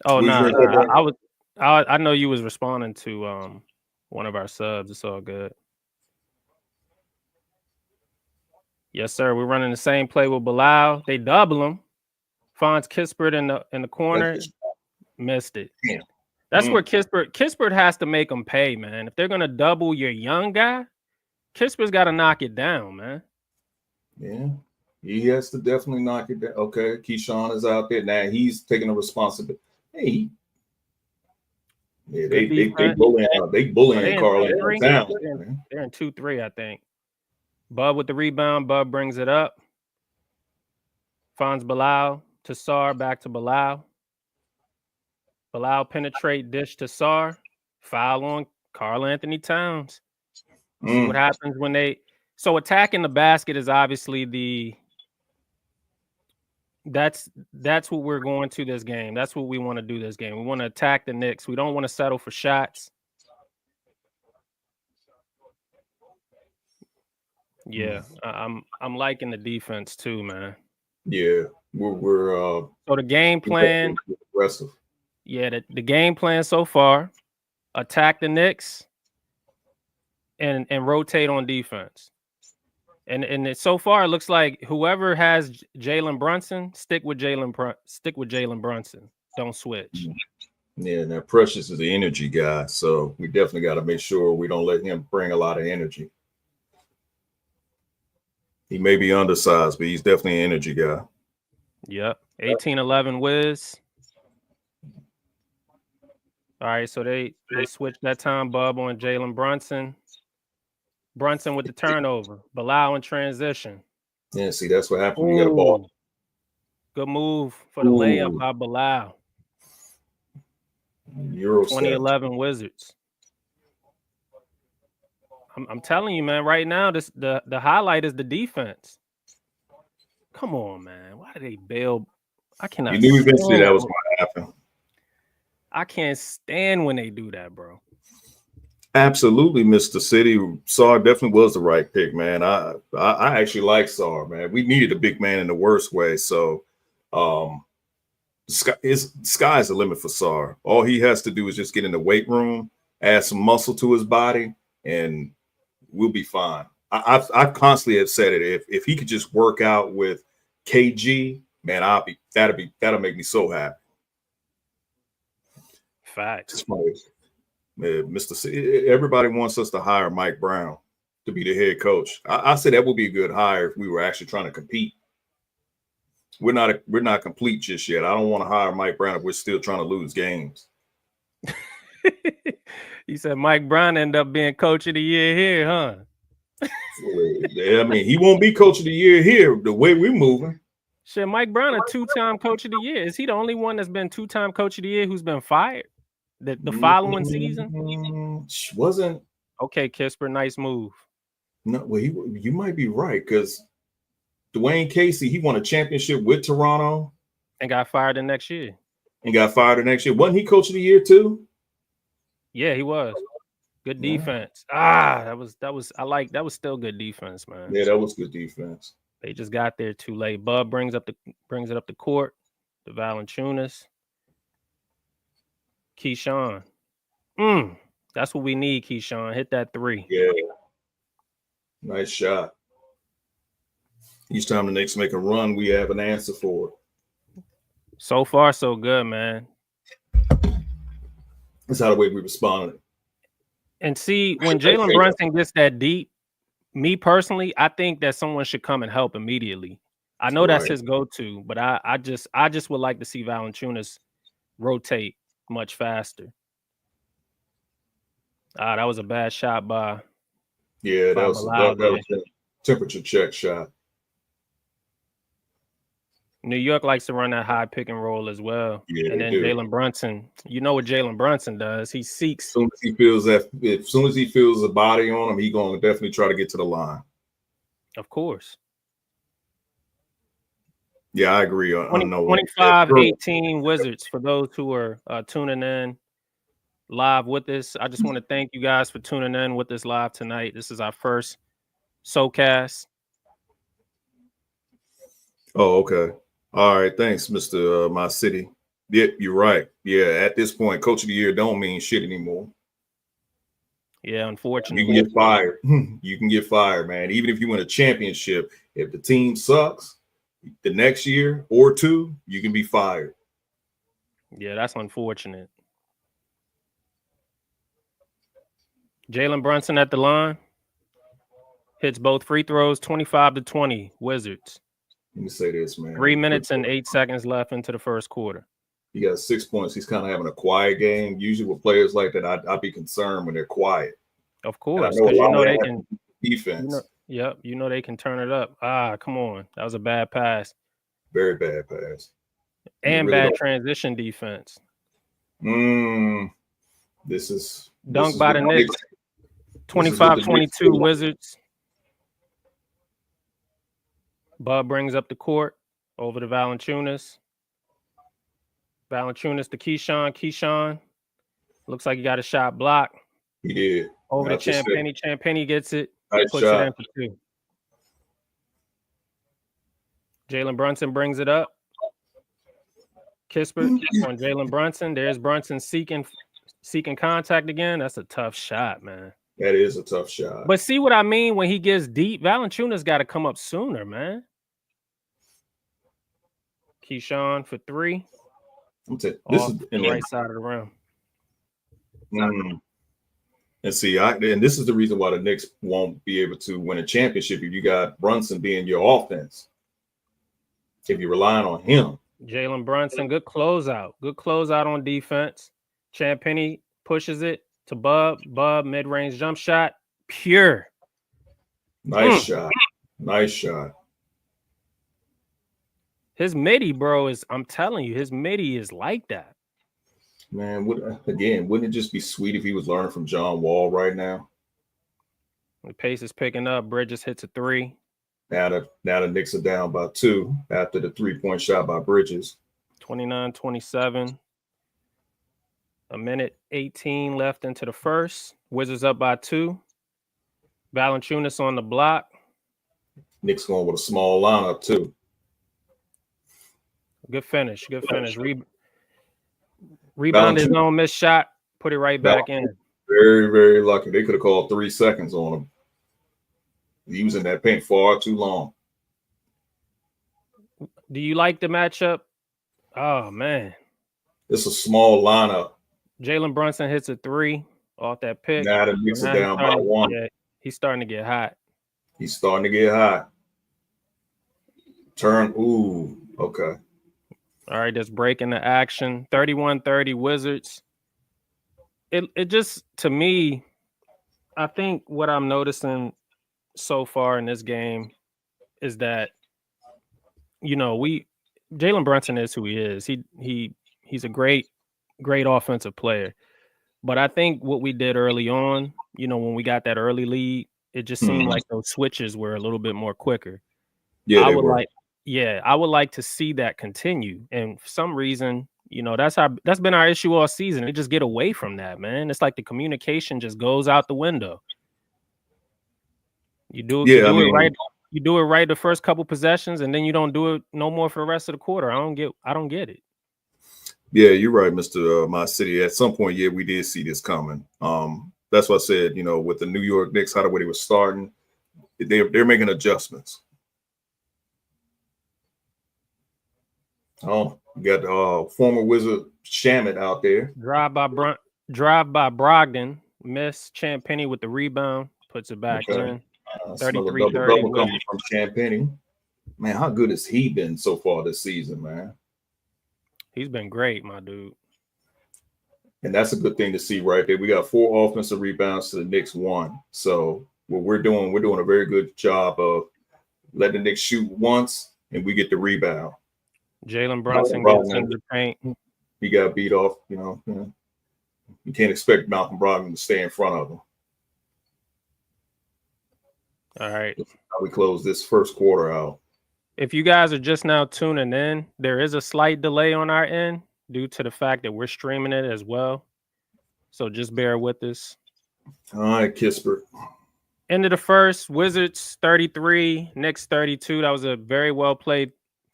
Speaker 1: Oh no, I know you was responding to one of our subs. It's all good. Yes, sir. We're running the same play with Bilal. They double him. Finds Kispert in the corner. Missed it.
Speaker 2: Damn.
Speaker 1: That's where Kispert has to make them pay, man. If they're gonna double your young guy, Kispert's got to knock it down, man.
Speaker 2: Yeah, he has to definitely knock it down. Okay, Keyshawn is out there now. He's taking the responsibility. Hey, yeah, they bullying Karl Anthony Towns.
Speaker 1: They're in 2-3, I think. Bub with the rebound. Bub brings it up. Finds Bilal to Sar. Back to Bilal. Bilal penetrate, dish to Sar. Foul on Karl Anthony Towns. See what happens when they. So attacking the basket is obviously that's what we're going to this game. That's what we want to do this game. We want to attack the Knicks. We don't want to settle for shots. Yeah, I'm liking the defense too, man.
Speaker 2: Yeah, we're
Speaker 1: so the game plan.
Speaker 2: Aggressive.
Speaker 1: Yeah, the game plan so far: attack the Knicks and rotate on defense. And so far it looks like whoever has Jalen Brunson, stick with Jalen Brunson. Don't switch.
Speaker 2: Yeah, now Precious is the energy guy, so we definitely got to make sure we don't let him bring a lot of energy. He may be undersized, but he's definitely an energy guy.
Speaker 1: Yep. 18-11 Wiz. All right, so they switched that time, Bub, on Jalen Brunson. Brunson with the turnover. Bilal in transition.
Speaker 2: Yeah, see, that's what happened when you got a ball.
Speaker 1: Good move for the layup by Bilal. 2011 Wizards. I'm telling you, man, right now, the highlight is the defense. Come on, man. Why do they bail? I cannot.
Speaker 2: You knew eventually that was going to happen.
Speaker 1: I can't stand when they do that, bro.
Speaker 2: Absolutely, Mr. City. Sar definitely was the right pick, man. I actually like Sar, man. We needed a big man in the worst way. So sky's the limit for Sar. All he has to do is just get in the weight room, add some muscle to his body, and we'll be fine. I constantly have said it. If he could just work out with KG, man, that'll make me so happy.
Speaker 1: Facts.
Speaker 2: Mr. C, everybody wants us to hire Mike Brown to be the head coach. I said that would be a good hire if we were actually trying to compete. We're not complete just yet. I don't want to hire Mike Brown if we're still trying to lose games.
Speaker 1: You said Mike Brown ended up being coach of the year here, huh?
Speaker 2: Yeah, I mean, he won't be coach of the year here the way we're moving.
Speaker 1: Shit, Mike Brown, a 2-time coach of the year. Is he the only one that's been 2-time coach of the year who's been fired the following season?
Speaker 2: Wasn't.
Speaker 1: Okay, Kisper, nice move.
Speaker 2: No, well, you might be right because Dwayne Casey, he won a championship with Toronto
Speaker 1: and got fired the next year.
Speaker 2: Wasn't he coach of the year too?
Speaker 1: Yeah, he was. Good defense. That was still good defense, man.
Speaker 2: Yeah, that was good defense.
Speaker 1: They just got there too late. Bub brings it up the court. The Valanciunas. Keyshawn. That's what we need, Keyshawn. Hit that 3.
Speaker 2: Yeah. Nice shot. Each time the Knicks make a run, we have an answer for it.
Speaker 1: So far, so good, man.
Speaker 2: That's how the way we responded.
Speaker 1: And see, when Jalen Brunson gets that deep, me personally, I think that someone should come and help immediately. I know that's his go-to, but I just would like to see Valanciunas rotate much faster. That was a bad shot by.
Speaker 2: Yeah, that was a temperature check shot.
Speaker 1: New York likes to run that high pick and roll as well.
Speaker 2: Yeah,
Speaker 1: and then Jalen Brunson, you know what Jalen Brunson does? He seeks.
Speaker 2: As soon as he feels a body on him, he's going to definitely try to get to the line.
Speaker 1: Of course.
Speaker 2: Yeah, I agree.
Speaker 1: 25-18 Wizards for those who are tuning in live with us. I just want to thank you guys for tuning in with us live tonight. This is our first SOWCAST.
Speaker 2: Oh, okay. All right. Thanks, Mr. My City. Yeah, you're right. Yeah, at this point, coach of the year don't mean shit anymore.
Speaker 1: Yeah, unfortunately.
Speaker 2: You can get fired. You can get fired, man. Even if you win a championship, if the team sucks, the next year or two, you can be fired.
Speaker 1: Yeah, that's unfortunate. Jalen Brunson at the line. Hits both free throws, 25-20, Wizards.
Speaker 2: Let me say this, man.
Speaker 1: 3 minutes and 8 seconds left into the first quarter.
Speaker 2: He got 6 points. He's kind of having a quiet game. Usually with players like that, I'd be concerned when they're quiet.
Speaker 1: Of course, because you know they can
Speaker 2: defense.
Speaker 1: You know they can turn it up. Come on. That was a bad pass.
Speaker 2: Very bad pass.
Speaker 1: And really bad transition defense.
Speaker 2: This is
Speaker 1: dunk by the Knicks. 25-22 Wizards. Bub brings up the court over to Valanciunas. Valanciunas to Keyshawn. Keyshawn looks like he got a shot blocked.
Speaker 2: He did.
Speaker 1: Over to Champagny. Champagny gets it.
Speaker 2: Nice
Speaker 1: puts
Speaker 2: shot.
Speaker 1: It in for 2. Jalen Brunson brings it up. Kisper on Jalen Brunson. There's Brunson seeking contact again. That's a tough shot, man.
Speaker 2: That is a tough shot.
Speaker 1: But see what I mean? When he gets deep, Valanciunas got to come up sooner, man. Keyshawn for 3.
Speaker 2: This is
Speaker 1: the right side of the rim.
Speaker 2: And see, and this is the reason why the Knicks won't be able to win a championship if you got Brunson being your offense. If you're relying on him.
Speaker 1: Jalen Brunson, good closeout. Good closeout on defense. Champagny pushes it to Bub. Bub, mid-range jump shot. Pure.
Speaker 2: Nice shot. Nice shot.
Speaker 1: His midi, bro, I'm telling you, his midi is like that.
Speaker 2: Man, wouldn't it just be sweet if he was learning from John Wall right now?
Speaker 1: The pace is picking up. Bridges hits a 3.
Speaker 2: Now the Knicks are down by 2 after the 3-point shot by Bridges.
Speaker 1: 29-27. A minute 18 left into the first. Wizards up by 2. Valanciunas on the block.
Speaker 2: Knicks going with a small lineup too.
Speaker 1: Good finish. Rebound his own missed shot. Put it right back in.
Speaker 2: Very, very lucky. They could have called 3 seconds on him. He was in that paint far too long.
Speaker 1: Do you like the matchup? Oh, man.
Speaker 2: It's a small lineup.
Speaker 1: Jalen Brunson hits a 3 off that pick.
Speaker 2: Now the Knicks are down by 1.
Speaker 1: He's starting to get hot.
Speaker 2: He's starting to get hot. Turn. Ooh, okay.
Speaker 1: All right, that's breaking the action. 31-30 Wizards. It just, to me, I think what I'm noticing so far in this game is that, Jalen Brunson is who he is. He's a great offensive player. But I think what we did early on, when we got that early lead, it just seemed like those switches were a little bit more quicker.
Speaker 2: Yeah,
Speaker 1: I
Speaker 2: they
Speaker 1: would
Speaker 2: were.
Speaker 1: I would like to see that continue. And for some reason, that's been our issue all season. We just get away from that, man. It's like the communication just goes out the window. You do it right. You do it right the first couple possessions, and then you don't do it no more for the rest of the quarter. I don't get it.
Speaker 2: Yeah, you're right, Mr. My City. At some point, yeah, we did see this coming. That's what I said, with the New York Knicks, how the way they were starting, they're making adjustments. Oh, you got former Wizard Shamit out there.
Speaker 1: Drive by Brogdon, miss Champagny with the rebound, puts it back in. 33-30
Speaker 2: double coming from Champagny. Man, how good has he been so far this season, man?
Speaker 1: He's been great, my dude.
Speaker 2: And that's a good thing to see right there. We got 4 offensive rebounds to the Knicks 1. So what we're doing a very good job of letting the Knicks shoot once and we get the rebound.
Speaker 1: Jalen Brunson gets into the paint.
Speaker 2: He got beat off, You can't expect Malcolm Brogdon to stay in front of him.
Speaker 1: All right.
Speaker 2: That's how we close this first quarter out.
Speaker 1: If you guys are just now tuning in, there is a slight delay on our end due to the fact that we're streaming it as well. So just bear with us.
Speaker 2: All right, Kispert.
Speaker 1: End of the first, Wizards 33, Knicks 32. That was a very well played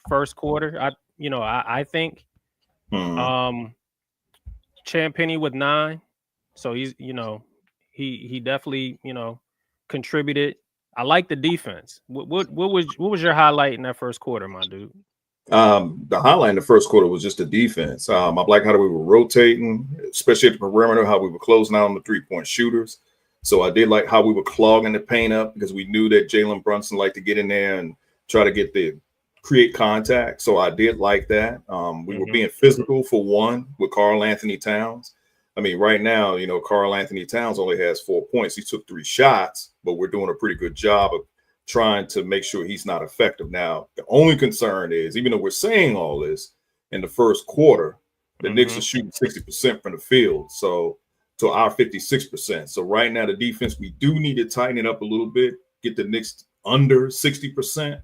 Speaker 1: first quarter. I think. Champagny with 9. So he's, he definitely, contributed. I like the defense. What was your highlight in that first quarter, my dude?
Speaker 2: The highlight in the first quarter was just the defense. I like how we were rotating, especially at the perimeter, how we were closing out on the 3-point shooters. So I did like how we were clogging the paint up because we knew that Jalen Brunson liked to get in there and try to create contact. So I did like that. We were being physical for one with Karl Anthony Towns. I mean, right now, Karl Anthony Towns only has 4 points. He took 3 shots, but we're doing a pretty good job of trying to make sure he's not effective. Now, the only concern is, even though we're saying all this in the first quarter, the Knicks are shooting 60% from the field. So to our 56%. So right now, the defense, we do need to tighten it up a little bit, get the Knicks under 60%.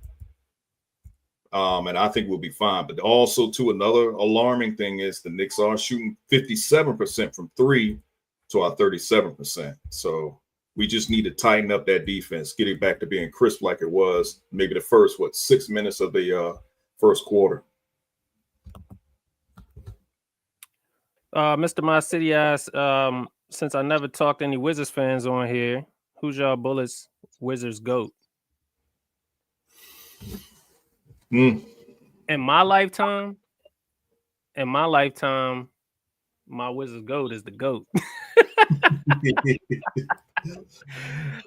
Speaker 2: And I think we'll be fine. But also, too, another alarming thing is the Knicks are shooting 57% from 3 to our 37%. So we just need to tighten up that defense, get it back to being crisp like it was maybe the first, 6 minutes of the first quarter.
Speaker 1: Mr. My City asks, since I never talked to any Wizards fans on here, who's y'all Bullets Wizards GOAT? In my lifetime, my Wizards GOAT is the GOAT.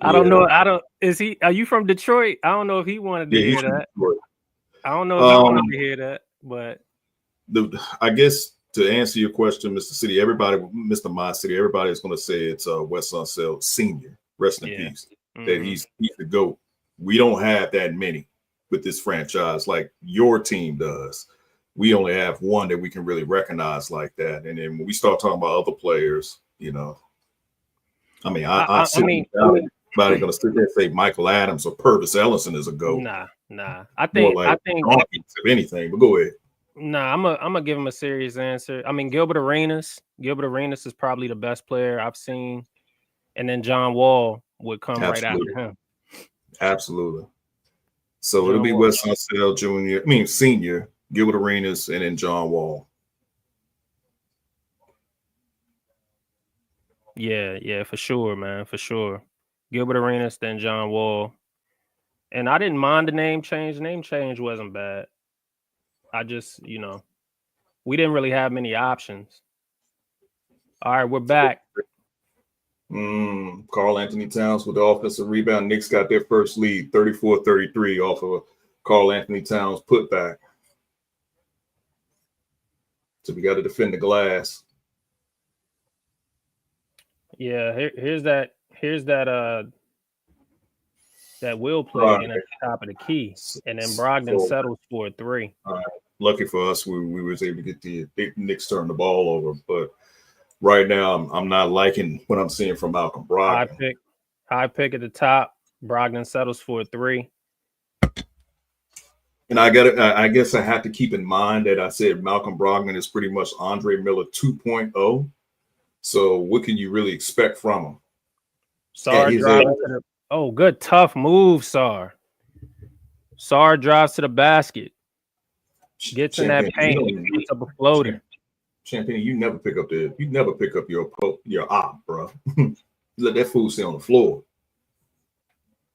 Speaker 1: I don't know. Are you from Detroit? I don't know if he wanted to hear that. I don't know if he wanted to hear that, but
Speaker 2: I guess to answer your question, Mr. City, Mr. My City, everybody is going to say it's Wes Unseld Sr. Rest in peace. That he's the GOAT. We don't have that many with this franchise like your team does. We only have one that we can really recognize like that. And then when we start talking about other players, I mean, everybody's going to sit there and say Michael Adams or Purvis Ellison is a GOAT.
Speaker 1: Nah. I think
Speaker 2: if anything, but go ahead.
Speaker 1: Nah, I'm gonna give him a serious answer. I mean, Gilbert Arenas is probably the best player I've seen, and then John Wall would come right after him.
Speaker 2: Absolutely. So it'll be Wes Unseld Senior, Gilbert Arenas, and then John Wall.
Speaker 1: Yeah, for sure, man, for sure. Gilbert Arenas, then John Wall. And I didn't mind the name change. Name change wasn't bad. I just, we didn't really have many options. All right, we're back.
Speaker 2: Karl Anthony Towns with the offensive rebound. Knicks got their first lead, 34-33 off of a Karl Anthony Towns putback. So we got to defend the glass.
Speaker 1: Yeah, here's that that will play again at the top of the key. And then Brogdon settles for a 3.
Speaker 2: Lucky for us, we was able to get the Knicks turn the ball over. But right now, I'm not liking what I'm seeing from Malcolm Brogdon.
Speaker 1: High pick at the top. Brogdon settles for a 3.
Speaker 2: And I guess I have to keep in mind that I said Malcolm Brogdon is pretty much Andre Miller 2.0. So what can you really expect from him?
Speaker 1: Sarr driving to the good tough move, Sarr. Sarr drives to the basket. Gets in that paint, puts up a floater.
Speaker 2: Champagne, you never pick up your op, bro. You let that fool stay on the floor.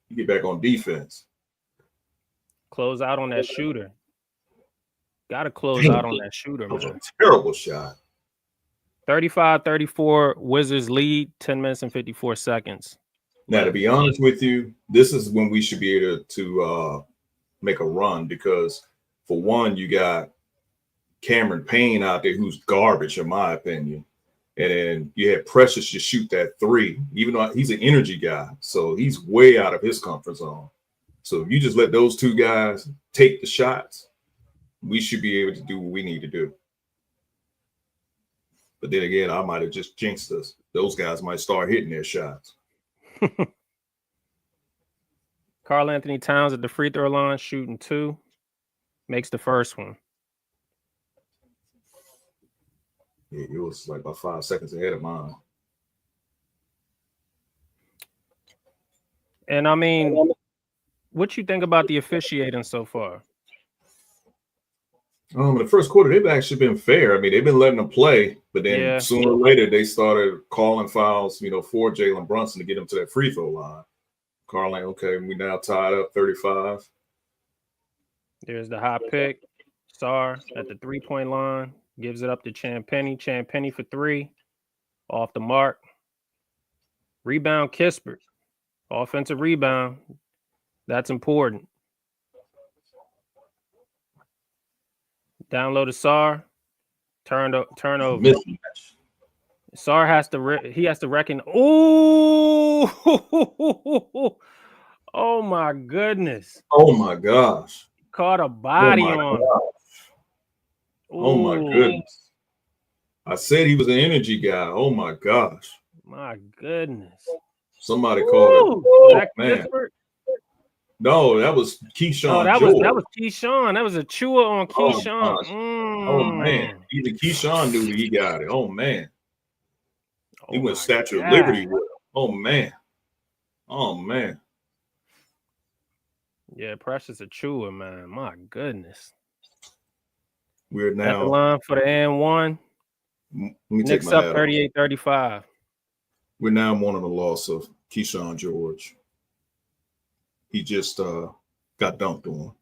Speaker 2: You get back on defense.
Speaker 1: Close out on that shooter. Got to close out on that shooter, man.
Speaker 2: That was a terrible shot.
Speaker 1: 35-34, Wizards lead, 10 minutes and 54 seconds.
Speaker 2: Now, to be honest with you, this is when we should be able to make a run because, for one, you got Cameron Payne out there who's garbage, in my opinion. And then you had Precious just shoot that 3, even though he's an energy guy. So he's way out of his comfort zone. So if you just let those two guys take the shots, we should be able to do what we need to do. But then again, I might have just jinxed us. Those guys might start hitting their shots.
Speaker 1: Karl Anthony Towns at the free throw line, shooting 2. Makes the first one.
Speaker 2: Yeah, it was like about 5 seconds ahead of mine.
Speaker 1: And I mean, what you think about the officiating so far?
Speaker 2: In the first quarter, they've actually been fair. I mean, they've been letting them play, but then sooner or later, they started calling fouls, for Jalen Brunson to get him to that free throw line. Karl, okay, we now tied up 35.
Speaker 1: There's the high pick. Sarr at the 3-point line. Gives it up to Champagnie. Champagnie for 3. Off the mark. Rebound, Kispert. Offensive rebound. That's important. Down low to Sarr. Turnover.
Speaker 2: Mismatch.
Speaker 1: Sarr has to reckon. Oh, oh my goodness.
Speaker 2: Oh my gosh.
Speaker 1: Caught a body on.
Speaker 2: Oh my goodness. I said he was an energy guy. Oh my gosh.
Speaker 1: My goodness.
Speaker 2: Somebody called it. Man.
Speaker 1: Kispert?
Speaker 2: No, that was Keyshawn.
Speaker 1: That was Keyshawn. That was a chewer on Keyshawn.
Speaker 2: Oh man. Even Keyshawn knew he got it. Oh man. He went Statue of Liberty with him. Oh man. Oh man.
Speaker 1: Yeah, Precious a chewer, man. My goodness.
Speaker 2: We're now
Speaker 1: at the line for the N1. Knicks up 38-35.
Speaker 2: We're now mourning the loss of Keyshawn George. He just got dunked on.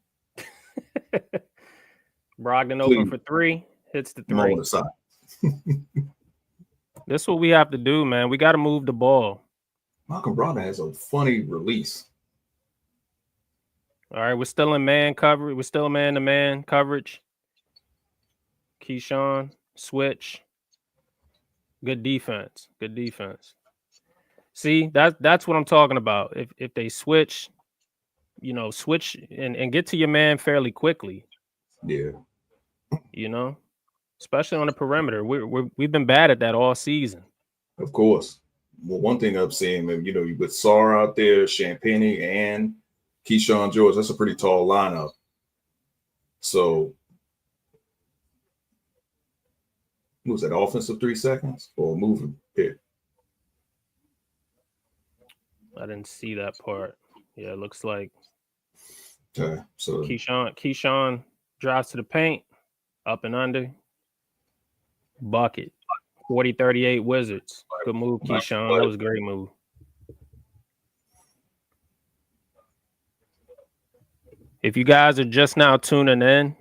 Speaker 1: Brogdon open for 3. Hits the 3. This is what we have to do, man. We got to move the ball.
Speaker 2: Malcolm Brogdon has a funny release.
Speaker 1: All right, we're still in man coverage. We're still man-to-man coverage. Keyshawn, switch. Good defense. Good defense. See, that's what I'm talking about. If they switch, switch and get to your man fairly quickly.
Speaker 2: Yeah.
Speaker 1: Especially on the perimeter. We've been bad at that all season.
Speaker 2: Of course. Well, one thing I'm saying, you put Sarr out there, Champagnie, and Keyshawn George. That's a pretty tall lineup. So, what was that, offensive 3 seconds or a moving pick?
Speaker 1: I didn't see that part. Yeah, it looks like.
Speaker 2: Okay, so
Speaker 1: Keyshawn drives to the paint, up and under. Bucket. 40-38 Wizards. Good move, Keyshawn. That was a great move. If you guys are just now tuning in,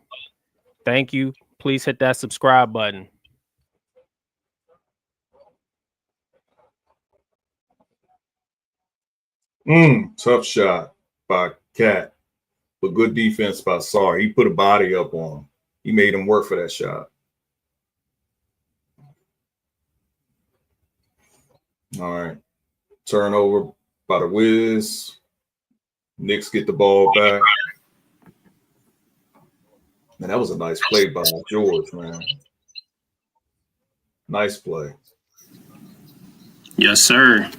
Speaker 1: thank you. Please hit that subscribe button.
Speaker 2: Tough shot by Cat, but good defense by Sarr. He put a body up on him. He made him work for that shot. All right. Turnover by the Wiz. Knicks get the ball back. Man, that was a nice play by George, man. Nice play.
Speaker 1: Yes, sir.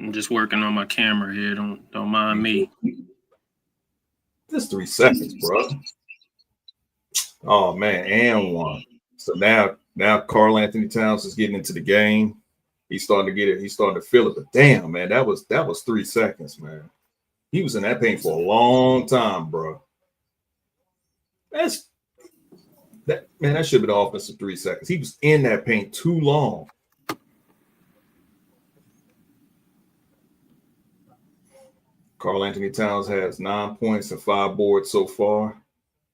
Speaker 1: I'm just working on my camera here. Don't mind me.
Speaker 2: Just 3 seconds, bro. Oh man, and one. So now Karl Anthony Towns is getting into the game. He's starting to get it. He's starting to feel it. But damn, man, that was 3 seconds, man. He was in that paint for a long time, bro. That should have been offensive 3 seconds. He was in that paint too long. Karl Anthony Towns has 9 points and 5 boards so far.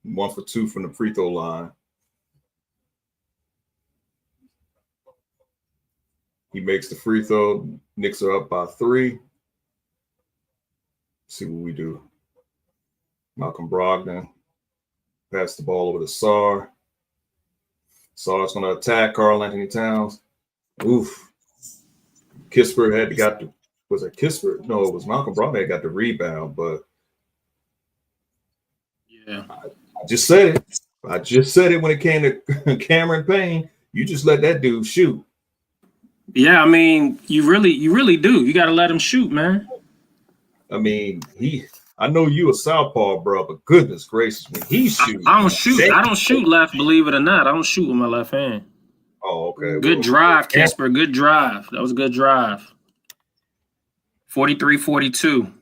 Speaker 2: 1 for 2 from the free throw line. He makes the free throw. Knicks are up by 3. See what we do. Malcolm Brogdon pass the ball over to Sarr. Sarr's going to attack Karl Anthony Towns. Oof. Kispert was it Kispert? No, it was Malcolm Brogdon that got the rebound, but
Speaker 1: yeah,
Speaker 2: I just said it. I just said it when it came to Cameron Payne. You just let that dude shoot.
Speaker 1: Yeah, I mean, you really do. You got to let him shoot, man.
Speaker 2: I mean, I know you a southpaw, bro, but goodness gracious, when he shoots.
Speaker 1: I don't shoot. I don't shoot left, believe it or not. I don't shoot with my left hand.
Speaker 2: Oh, okay.
Speaker 1: Good drive, Casper. Good drive. That was a good drive. 43-42.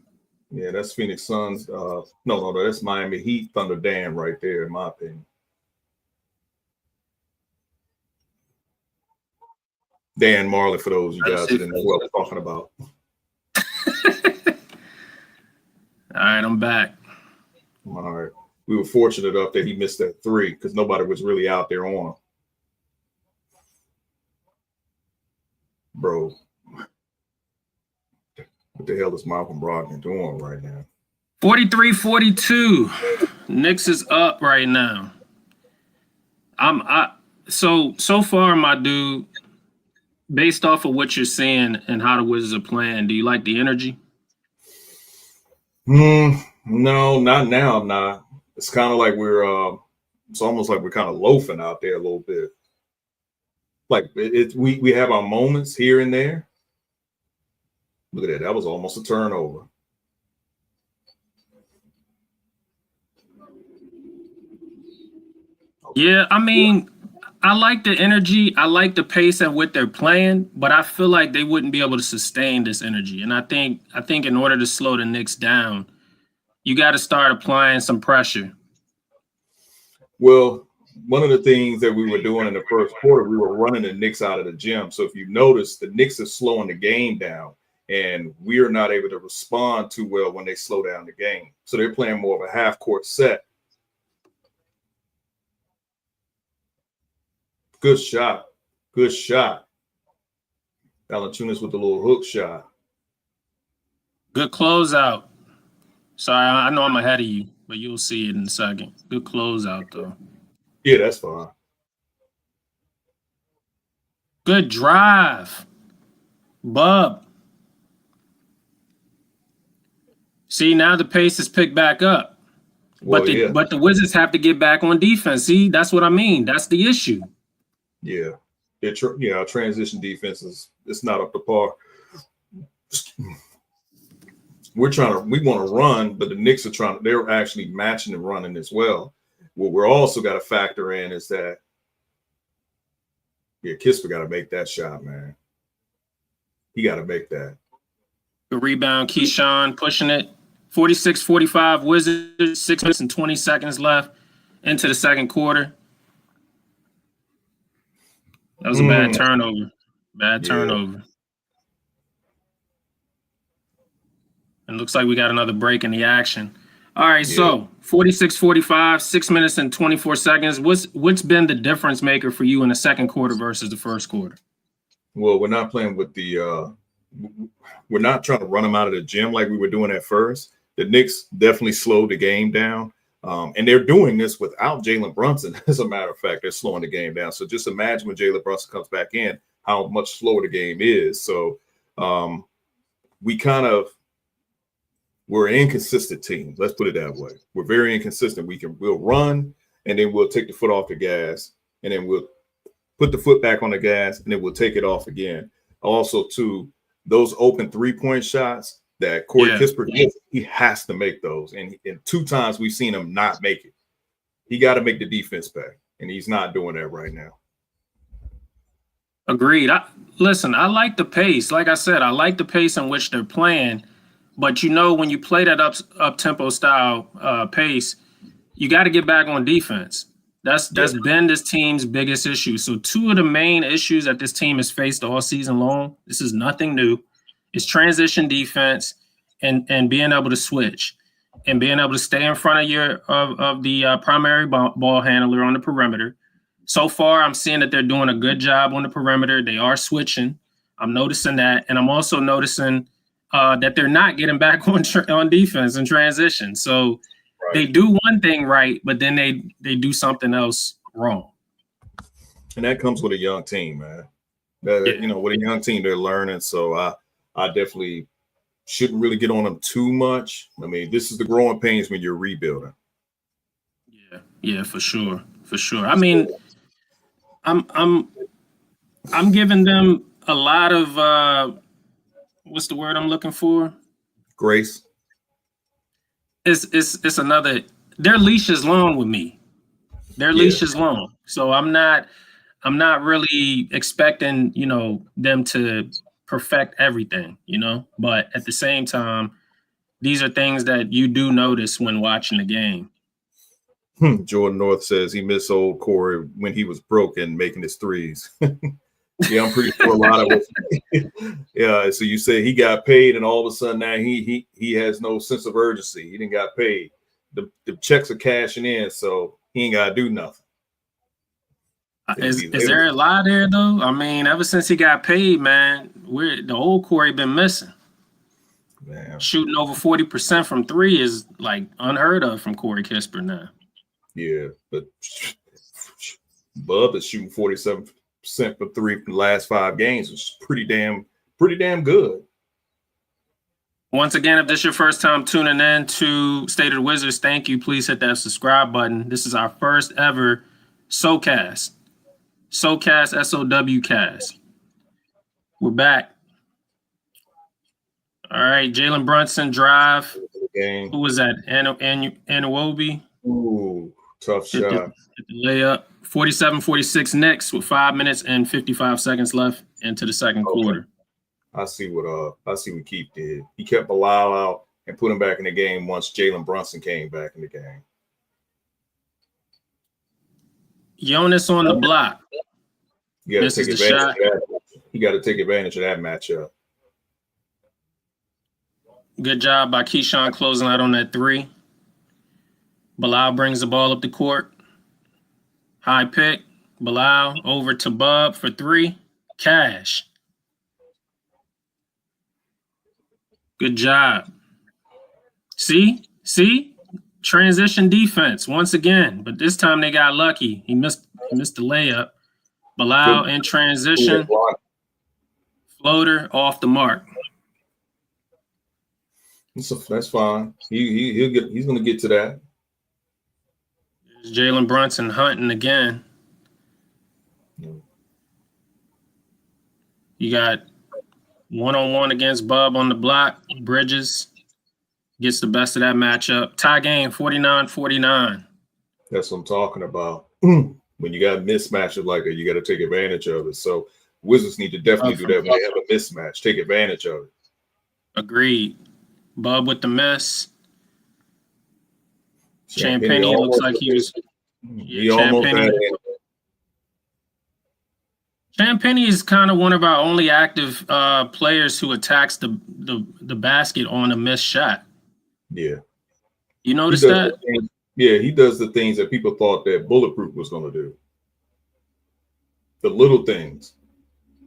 Speaker 2: Yeah, that's Phoenix Suns. No, that's Miami Heat Thunder Dam right there, in my opinion. Dan Marley, for those you guys that didn't know what I'm talking about.
Speaker 1: All right, I'm back.
Speaker 2: All right. We were fortunate enough that he missed that 3 because nobody was really out there on him. Bro, what the hell is Malcolm Brogdon doing right now?
Speaker 1: 43-42. Knicks is up right now. So far, my dude, based off of what you're seeing and how the Wizards are playing, do you like the energy?
Speaker 2: No, not now. I'm not. It's kind of like it's almost like we're kind of loafing out there a little bit. Like we have our moments here and there. Look at that. That was almost a turnover.
Speaker 1: Okay. Yeah, I mean, I like the energy. I like the pace at what they're playing, but I feel like they wouldn't be able to sustain this energy. And I think in order to slow the Knicks down, you got to start applying some pressure.
Speaker 2: Well, one of the things that we were doing in the first quarter, we were running the Knicks out of the gym. So if you notice, the Knicks are slowing the game down, and we are not able to respond too well when they slow down the game. So they're playing more of a half-court set. Good shot. Good shot. Valanciunas with the little hook shot.
Speaker 1: Good closeout. Sorry, I know I'm ahead of you, but you'll see it in a second. Good closeout, though.
Speaker 2: Yeah, that's fine.
Speaker 1: Good drive. Bub. See, now the pace is picked back up. But the Wizards have to get back on defense. See, that's what I mean. That's the issue.
Speaker 2: Yeah. Our transition defense it's not up to par. We want to run, but the Knicks they're actually matching and running as well. What we're also got to factor in is that, Kispert got to make that shot, man. He got to make that.
Speaker 1: Good rebound, Keyshawn pushing it. 46-45 Wizards, 6 minutes and 20 seconds left into the second quarter. That was a bad turnover. Bad turnover. And looks like we got another break in the action. All right, so 46-45, 6 minutes and 24 seconds. What's been the difference maker for you in the second quarter versus the first quarter?
Speaker 2: Well, we're not playing with we're not trying to run them out of the gym like we were doing at first. The Knicks definitely slowed the game down. And they're doing this without Jalen Brunson. As a matter of fact, they're slowing the game down. So just imagine when Jalen Brunson comes back in, how much slower the game is. So we we're an inconsistent team. Let's put it that way. We're very inconsistent. We'll run, and then we'll take the foot off the gas, and then we'll put the foot back on the gas, and then we'll take it off again. Also, too, those open 3-point shots that Corey Kispert gets, he has to make those. And 2 times we've seen him not make it. He got to make the defense back, and he's not doing that right now.
Speaker 1: Agreed. Listen, I like the pace. Like I said, I like the pace in which they're playing. But, when you play that up-tempo style pace, you got to get back on defense. That's been this team's biggest issue. So 2 of the main issues that this team has faced all season long, this is nothing new, is transition defense and being able to switch and being able to stay in front of the primary ball handler on the perimeter. So far, I'm seeing that they're doing a good job on the perimeter. They are switching. I'm noticing that. And I'm also noticing that they're not getting back on defense and transition. So they do one thing right, but then they do something else wrong.
Speaker 2: And that comes with a young team, man. With a young team, they're learning. So I definitely shouldn't really get on them too much. I mean, this is the growing pains when you're rebuilding.
Speaker 1: Yeah, for sure. I mean, I'm giving them a lot of what's the word I'm looking for?
Speaker 2: Grace.
Speaker 1: It's another. Their leash is long with me. Their leash is long, so I'm not really expecting them to perfect everything, But at the same time, these are things that you do notice when watching the game.
Speaker 2: Jordan North says he missed old Corey when he was broke and making his threes. Yeah, I'm pretty sure a lot of it. Yeah, so you say he got paid, and all of a sudden now he has no sense of urgency. He didn't got paid. The checks are cashing in, so he ain't got to do nothing.
Speaker 1: Is there a lie there though? I mean, ever since he got paid, man, the old Corey been missing. Man. Shooting over 40% from 3 is like unheard of from Corey Kispert now.
Speaker 2: Yeah, but Bub is shooting 47% for 3 from the last 5 games, which is pretty damn good.
Speaker 1: Once again, if this is your first time tuning in to State of the Wizards, thank you. Please hit that subscribe button. This is our first ever SOWCAST. SOWCAST, SOWCAST. We're back. All right, Jalen Brunson drive. Who was that? Anunoby.
Speaker 2: Ooh, tough shot.
Speaker 1: Hit the layup. 47-46 Knicks with 5 minutes and 55 seconds left into the second quarter.
Speaker 2: I see what Keith did. He kept Bilal out and put him back in the game once Jalen Brunson came back in the game.
Speaker 1: Jonas on the block.
Speaker 2: You got to take advantage of that. You got to take advantage of that matchup.
Speaker 1: Good job by Keyshawn closing out on that 3. Bilal brings the ball up the court. High pick. Bilal over to Bub for 3. Cash. Good job. See? Transition defense once again, but this time they got lucky. He missed the layup. Bilal in transition. Floater off the mark.
Speaker 2: That's fine. He's going to get to that.
Speaker 1: Jalen Brunson hunting again. You got 1-on-1 against Bub on the block. Bridges gets the best of that matchup. Tie game 49-49.
Speaker 2: That's what I'm talking about. When you got mismatches like that, you got to take advantage of it. So Wizards need to definitely do that when they have a mismatch. Take advantage of it.
Speaker 1: Agreed. Bub with the miss. Champagny looks like he was.
Speaker 2: He almost had it.
Speaker 1: Champagny is kind of one of our only active players who attacks the basket on a missed shot.
Speaker 2: Yeah.
Speaker 1: You notice that?
Speaker 2: He does the things that people thought that Bulletproof was going to do. The little things.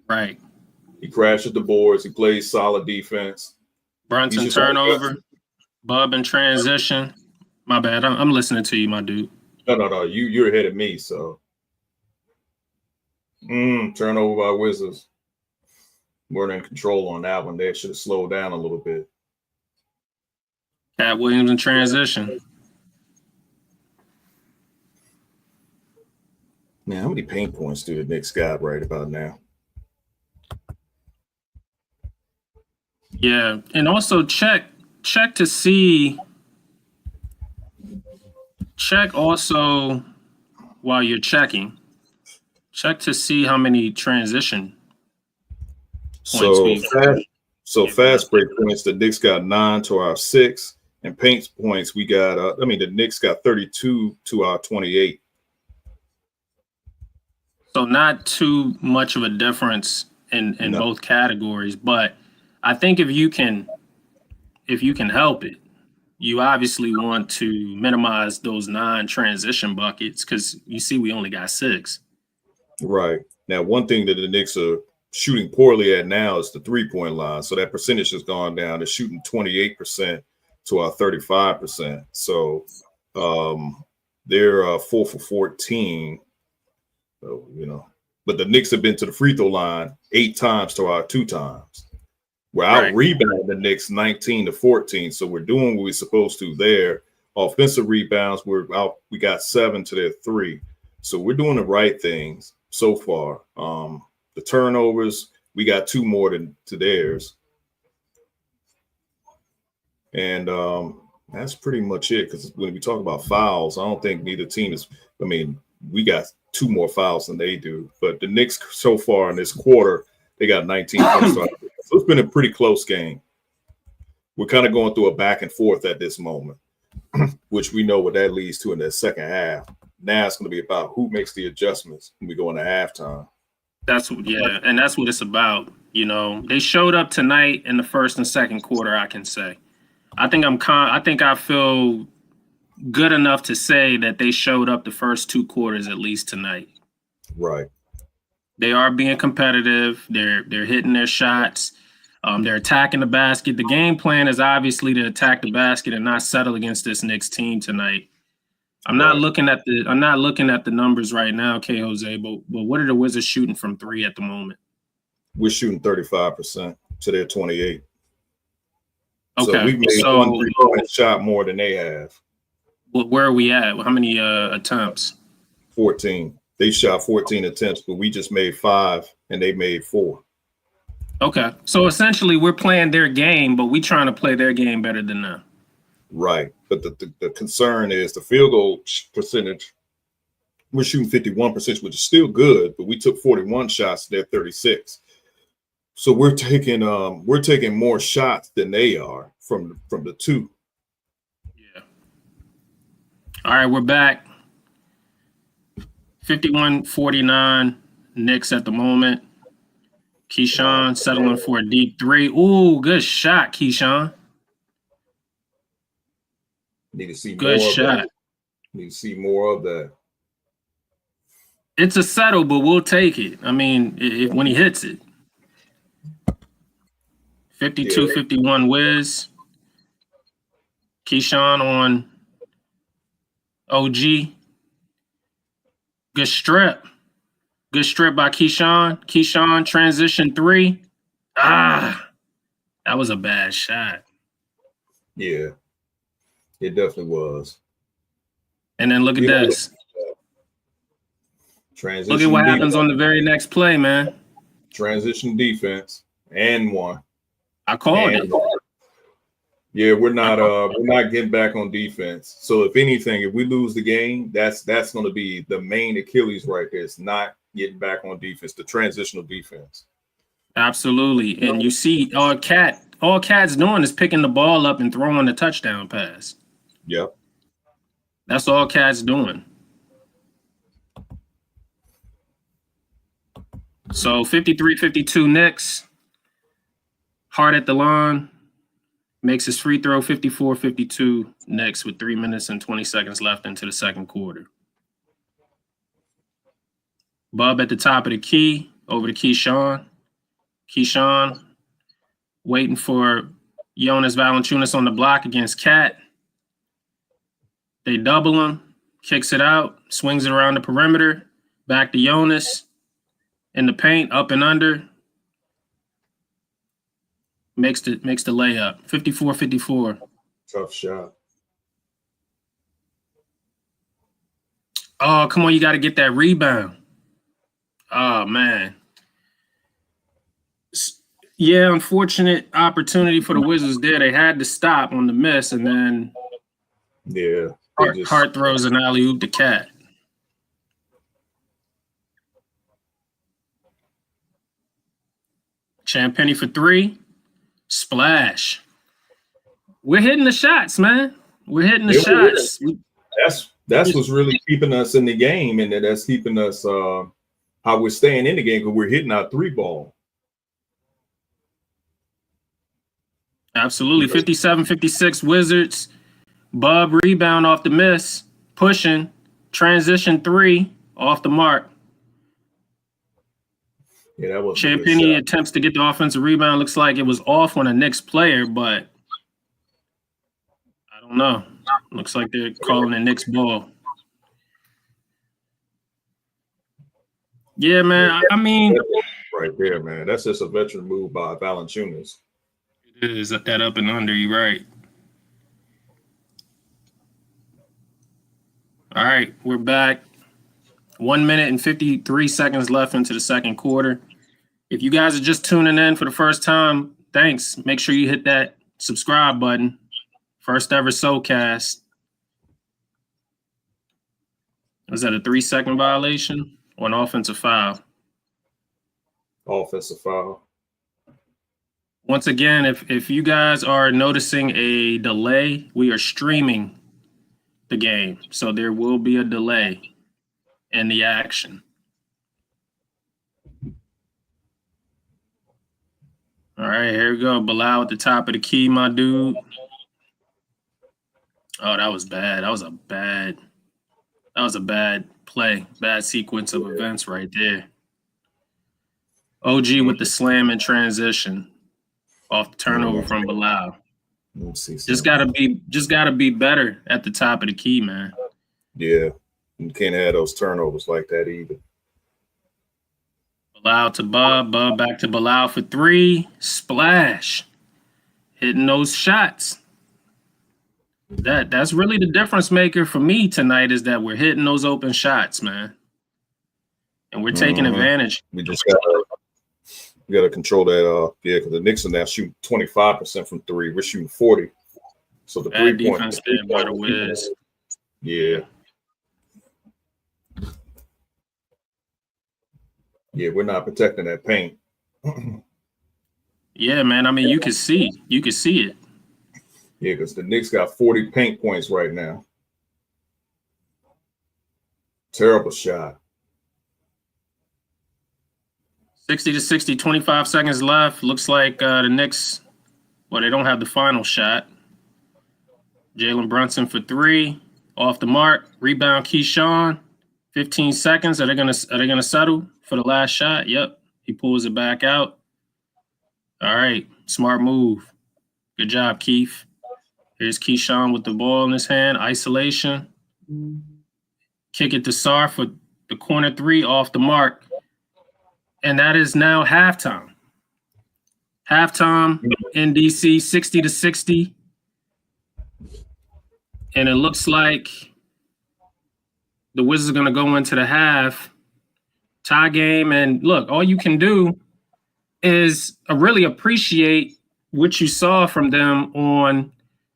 Speaker 1: Right.
Speaker 2: He crashes the boards. He plays solid defense.
Speaker 1: Brunson turnover. Bub in transition. My bad. I'm listening to you, my dude.
Speaker 2: No. You're ahead of me, so. Turnover by Wizards. We're in control on that one. They should have slowed down a little bit.
Speaker 1: Cat Williams in transition.
Speaker 2: Man, how many paint points do the Knicks got right about now?
Speaker 1: Yeah, and also check to see. Check also while you're checking. Check to see how many transition points
Speaker 2: fast break points. The Knicks got 9 to our 6, and paint points we got. The Knicks got 32 to our 28.
Speaker 1: So not too much of a difference in both categories, but I think if you can help it, you obviously want to minimize those 9 transition buckets because you see we only got 6.
Speaker 2: Right. Now, one thing that the Knicks are shooting poorly at now is the 3-point line. So that percentage has gone down to shooting 28% to our 35%. So they're 4 for 14. So, but the Knicks have been to the free throw line 8 times to our 2 times. We're out rebounding the Knicks 19 to 14. So we're doing what we're supposed to there. Offensive rebounds, we got 7 to their 3. So we're doing the right things so far. The turnovers, we got 2 more to theirs. And that's pretty much it. Because when we talk about fouls, I don't think neither team is, we got 2 more fouls than they do. But the Knicks so far in this quarter, they got 19 points. So it's been a pretty close game. We're kind of going through a back and forth at this moment, which we know what that leads to in the second half. Now it's going to be about who makes the adjustments when we go into halftime.
Speaker 1: And that's what it's about. They showed up tonight in the first and second quarter, I can say. I think I feel good enough to say that they showed up the first 2 quarters at least tonight.
Speaker 2: Right.
Speaker 1: They are being competitive. They're hitting their shots. They're attacking the basket. The game plan is obviously to attack the basket and not settle against this Knicks team tonight. I'm not looking at the numbers right now, K. Jose, but what are the Wizards shooting from 3 at the moment?
Speaker 2: We're shooting 35% to their 28.
Speaker 1: Okay.
Speaker 2: So we've made 1 3-point shot more than they have.
Speaker 1: Where are we at? How many attempts?
Speaker 2: 14. They shot 14 attempts, but we just made 5 and they made 4.
Speaker 1: Okay. So essentially we're playing their game, but we trying to play their game better than them.
Speaker 2: Right. But the concern is the field goal percentage. We're shooting 51%, which is still good, but we took 41 shots. They're 36. So we're taking more shots than they are from the 2.
Speaker 1: Yeah. All right, we're back. 51-49 Knicks at the moment. Keyshawn settling for a deep 3. Ooh, good shot, Keyshawn.
Speaker 2: Need to see
Speaker 1: good
Speaker 2: more
Speaker 1: shot.
Speaker 2: Of that. Need to see more of that.
Speaker 1: It's a settle, but we'll take it. When he hits it. 52-51 Wiz. Keyshawn on OG. Good strip. Good strip by Keyshawn. Keyshawn transition 3. That was a bad shot.
Speaker 2: Yeah, it definitely was.
Speaker 1: And then look at this.
Speaker 2: Transition.
Speaker 1: Look at what happens on the very next play, man.
Speaker 2: Transition defense and 1.
Speaker 1: I called it.
Speaker 2: Yeah, we're not getting back on defense. So if anything, if we lose the game, that's going to be the main Achilles right there. It's not getting back on defense, the transitional defense.
Speaker 1: Absolutely. And you see all Cat's doing is picking the ball up and throwing the touchdown pass.
Speaker 2: Yep.
Speaker 1: That's all Cat's doing. So 53-52 Knicks. Hard at the line. Makes his free throw 54-52 Knicks with 3 minutes and 20 seconds left into the second quarter. Bub at the top of the key, over to Keyshawn. Keyshawn waiting for Jonas Valanciunas on the block against Cat. They double him, kicks it out, swings it around the perimeter, back to Jonas in the paint, up and under. Makes the layup. 54-54.
Speaker 2: Tough shot.
Speaker 1: Oh, come on, you got to get that rebound. Oh, man. Yeah, unfortunate opportunity for the Wizards there. They had to stop on the miss, and then Hart throws an alley-oop to Cat. Champagny for three. Splash. We're hitting the shots, man. We're hitting the shots.
Speaker 2: That's what's really keeping us in the game, and that's keeping us how we're staying in the game, because we're hitting our three ball.
Speaker 1: Absolutely. 57-56 Wizards. Bub rebound off the miss. Pushing. Transition three off the mark.
Speaker 2: Yeah, that was
Speaker 1: Champagny attempts to get the offensive rebound. Looks like it was off on a Knicks player, but I don't know. Looks like they're calling it Knicks ball. Yeah, man. I mean,
Speaker 2: right there, man. That's just a veteran move by Valanciunas.
Speaker 1: It is that up and under. You right. All right, we're back. 1 minute and 53 seconds left into the second quarter. If you guys are just tuning in for the first time, thanks. Make sure you hit that subscribe button. First ever SOWCAST. Was that a 3-second violation or an offensive foul?
Speaker 2: Offensive foul.
Speaker 1: Once again, if you guys are noticing a delay, we are streaming the game. So there will be a delay in the action. All right, here we go. Bilal at the top of the key, my dude. Oh, that was bad. That was a bad play. Bad sequence of events right there. OG with the slam in transition off the turnover from Bilal. Just gotta be better at the top of the key, man.
Speaker 2: Yeah, you can't have those turnovers like that either.
Speaker 1: Bilal to Bub back to Bilal for three. Splash. Hitting those shots. That's really the difference maker for me tonight, is that we're hitting those open shots, man. And we're taking advantage.
Speaker 2: We just gotta control that. Because the Knicks are now shooting 25% from three. We're shooting 40. So the
Speaker 1: bad defense there by the Wiz.
Speaker 2: Yeah. Yeah, we're not protecting that paint.
Speaker 1: Yeah, man. I mean, you can see it.
Speaker 2: Yeah, because the Knicks got 40 paint points right now. Terrible shot.
Speaker 1: 60-60, 25 seconds left. Looks like the Knicks, they don't have the final shot. Jalen Brunson for three, off the mark. Rebound, Keyshawn. 15 seconds. Are they gonna settle for the last shot? Yep. He pulls it back out. All right. Smart move. Good job, Keith. Here's Keyshawn with the ball in his hand. Isolation. Kick it to Sarr for the corner three, off the mark. And that is now halftime. Halftime in DC, 60-60. And it looks like the Wizards are going to go into the half tie game. And look, all you can do is really appreciate what you saw from them on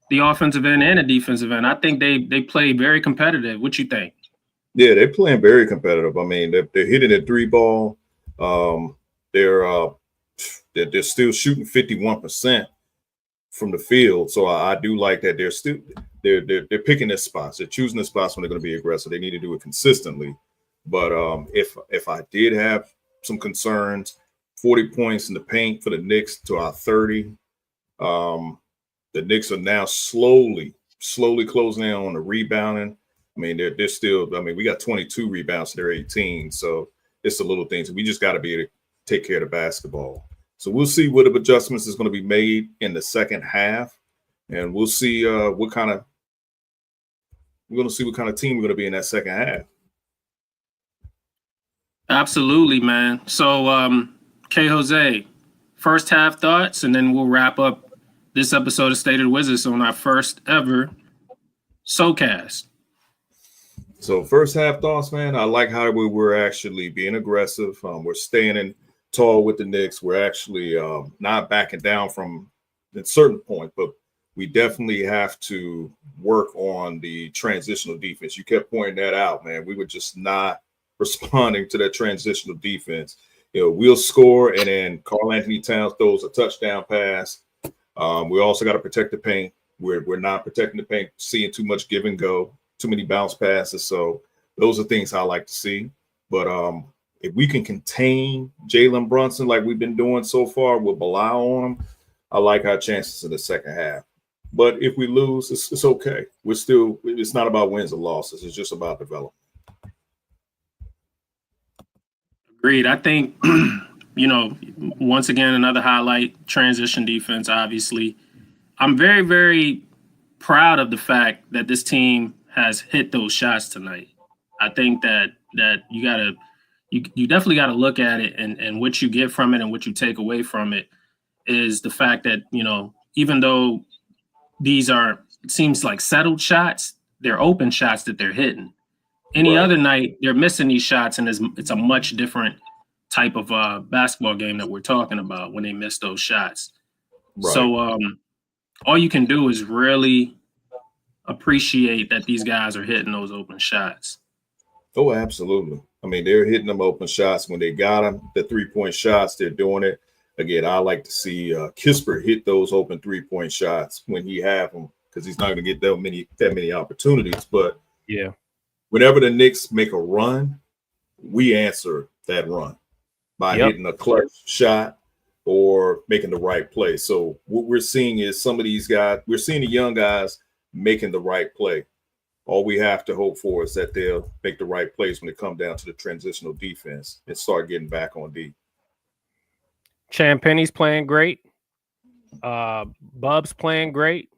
Speaker 1: the offensive end and the defensive end. I think they played very competitive. What you think?
Speaker 2: Yeah, they're playing very competitive. I mean, they're hitting a three ball. They're still shooting 51% from the field. So I do like that they're picking their spots. They're choosing the spots when they're going to be aggressive. They need to do it consistently. But if I did have some concerns, 40 points in the paint for the Knicks to our 30. The Knicks are now slowly closing in on the rebounding. I mean, they're still. I mean, we got 22 rebounds. They're 18. So it's the little things. We just got to be able to take care of the basketball. So we'll see what adjustments is going to be made in the second half, and we'll see what kind of team we're going to be in that second half.
Speaker 1: Absolutely, man. So, K. Jose, first half thoughts, and then we'll wrap up this episode of State of the Wizards on our first ever SOWCAST.
Speaker 2: So first half thoughts, man. I like how we were actually being aggressive. We're standing tall with the Knicks. We're actually not backing down from a certain point, but we definitely have to work on the transitional defense. You kept pointing that out, man. We were just not responding to that transitional defense. We'll score, and then Karl Anthony Towns throws a touchdown pass. We also got to protect the paint. We're not protecting the paint, seeing too much give and go, too many bounce passes. So those are things I like to see. But if we can contain Jalen Brunson like we've been doing so far, we'll rely on him. I like our chances in the second half. But if we lose, it's okay. It's not about wins or losses. It's just about development.
Speaker 1: Agreed. I think, once again, another highlight, transition defense, obviously. I'm very, very proud of the fact that this team has hit those shots tonight. I think that you definitely got to look at it, and what you get from it and what you take away from it is the fact that, even though these seems like settled shots, they're open shots that they're hitting. Any other night, they're missing these shots, and it's a much different type of basketball game that we're talking about when they miss those shots. Right. So all you can do is really appreciate that these guys are hitting those open shots.
Speaker 2: Oh, absolutely. I mean, they're hitting them open shots when they got them. The 3-point shots, they're doing it. Again, I like to see Kispert hit those open 3-point shots when he have them, because he's not going to get that many opportunities. But
Speaker 1: yeah,
Speaker 2: whenever the Knicks make a run, we answer that run by hitting a clutch shot or making the right play. So what we're seeing is some of these guys, we're seeing the young guys making the right play. All we have to hope for is that they'll make the right plays when it comes down to the transitional defense and start getting back on D.
Speaker 1: Champagne's playing great. Bub's playing great.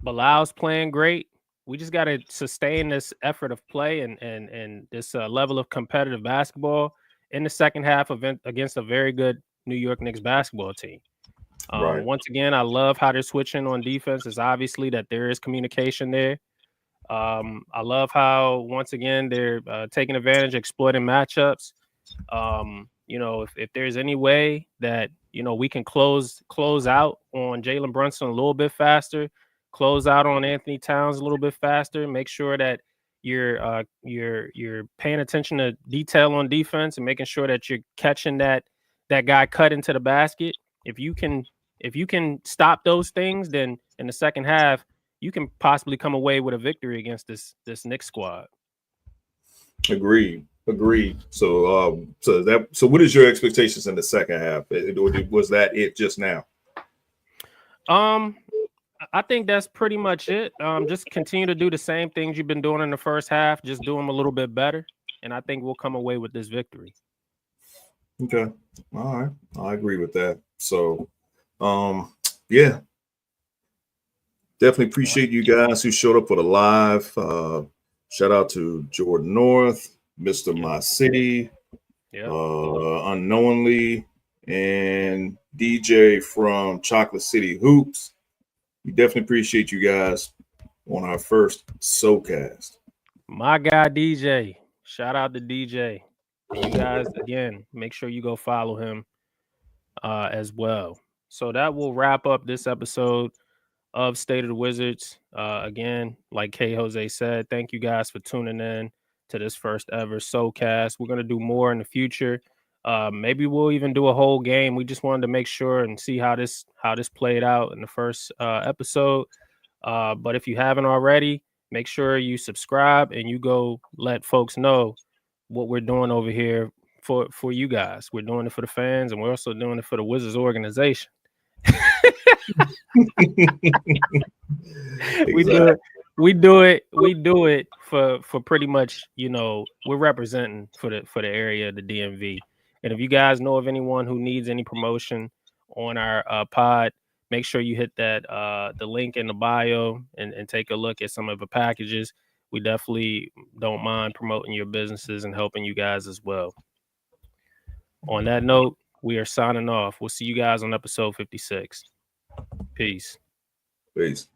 Speaker 1: Bilal's playing great. We just got to sustain this effort of play and this level of competitive basketball in the second half against a very good New York Knicks basketball team. Once again, I love how they're switching on defense. It's obviously that there is communication there. I love how, once again, they're taking advantage, exploiting matchups. If there's any way that, we can close out on Jalen Brunson a little bit faster, close out on Anthony Towns a little bit faster, make sure that you're paying attention to detail on defense and making sure that you're catching that guy cut into the basket. If you can stop those things, then in the second half, you can possibly come away with a victory against this Knicks squad.
Speaker 2: Agreed. So what is your expectations in the second half? Was that it just now?
Speaker 1: I think that's pretty much it. Just continue to do the same things you've been doing in the first half, just do them a little bit better, and I think we'll come away with this victory.
Speaker 2: Okay. All right. I agree with that. So, yeah. Definitely appreciate you guys who showed up for the live. Shout out to Jordan North, Mr. My City, Unknowingly, and DJ from Chocolate City Hoops. We definitely appreciate you guys on our first SOWCAST.
Speaker 1: My guy DJ. Shout out to DJ. You guys, again, make sure you go follow him as well. So that will wrap up this episode of State of the Wizards. Again, like K. Jose said, thank you guys for tuning in to this first ever SOWCAST. We're going to do more in the future. Maybe we'll even do a whole game. We just wanted to make sure and see how this played out in the first episode. But if you haven't already, make sure you subscribe and you go let folks know what we're doing over here for you guys. We're doing it for the fans, and we're also doing it for the Wizards organization. We do it for pretty much, we're representing for the area of the DMV. And if you guys know of anyone who needs any promotion on our pod, make sure you hit that the link in the bio and take a look at some of the packages. We definitely don't mind promoting your businesses and helping you guys as well. On that note, we are signing off. We'll see you guys on episode 56. Peace.
Speaker 2: Peace.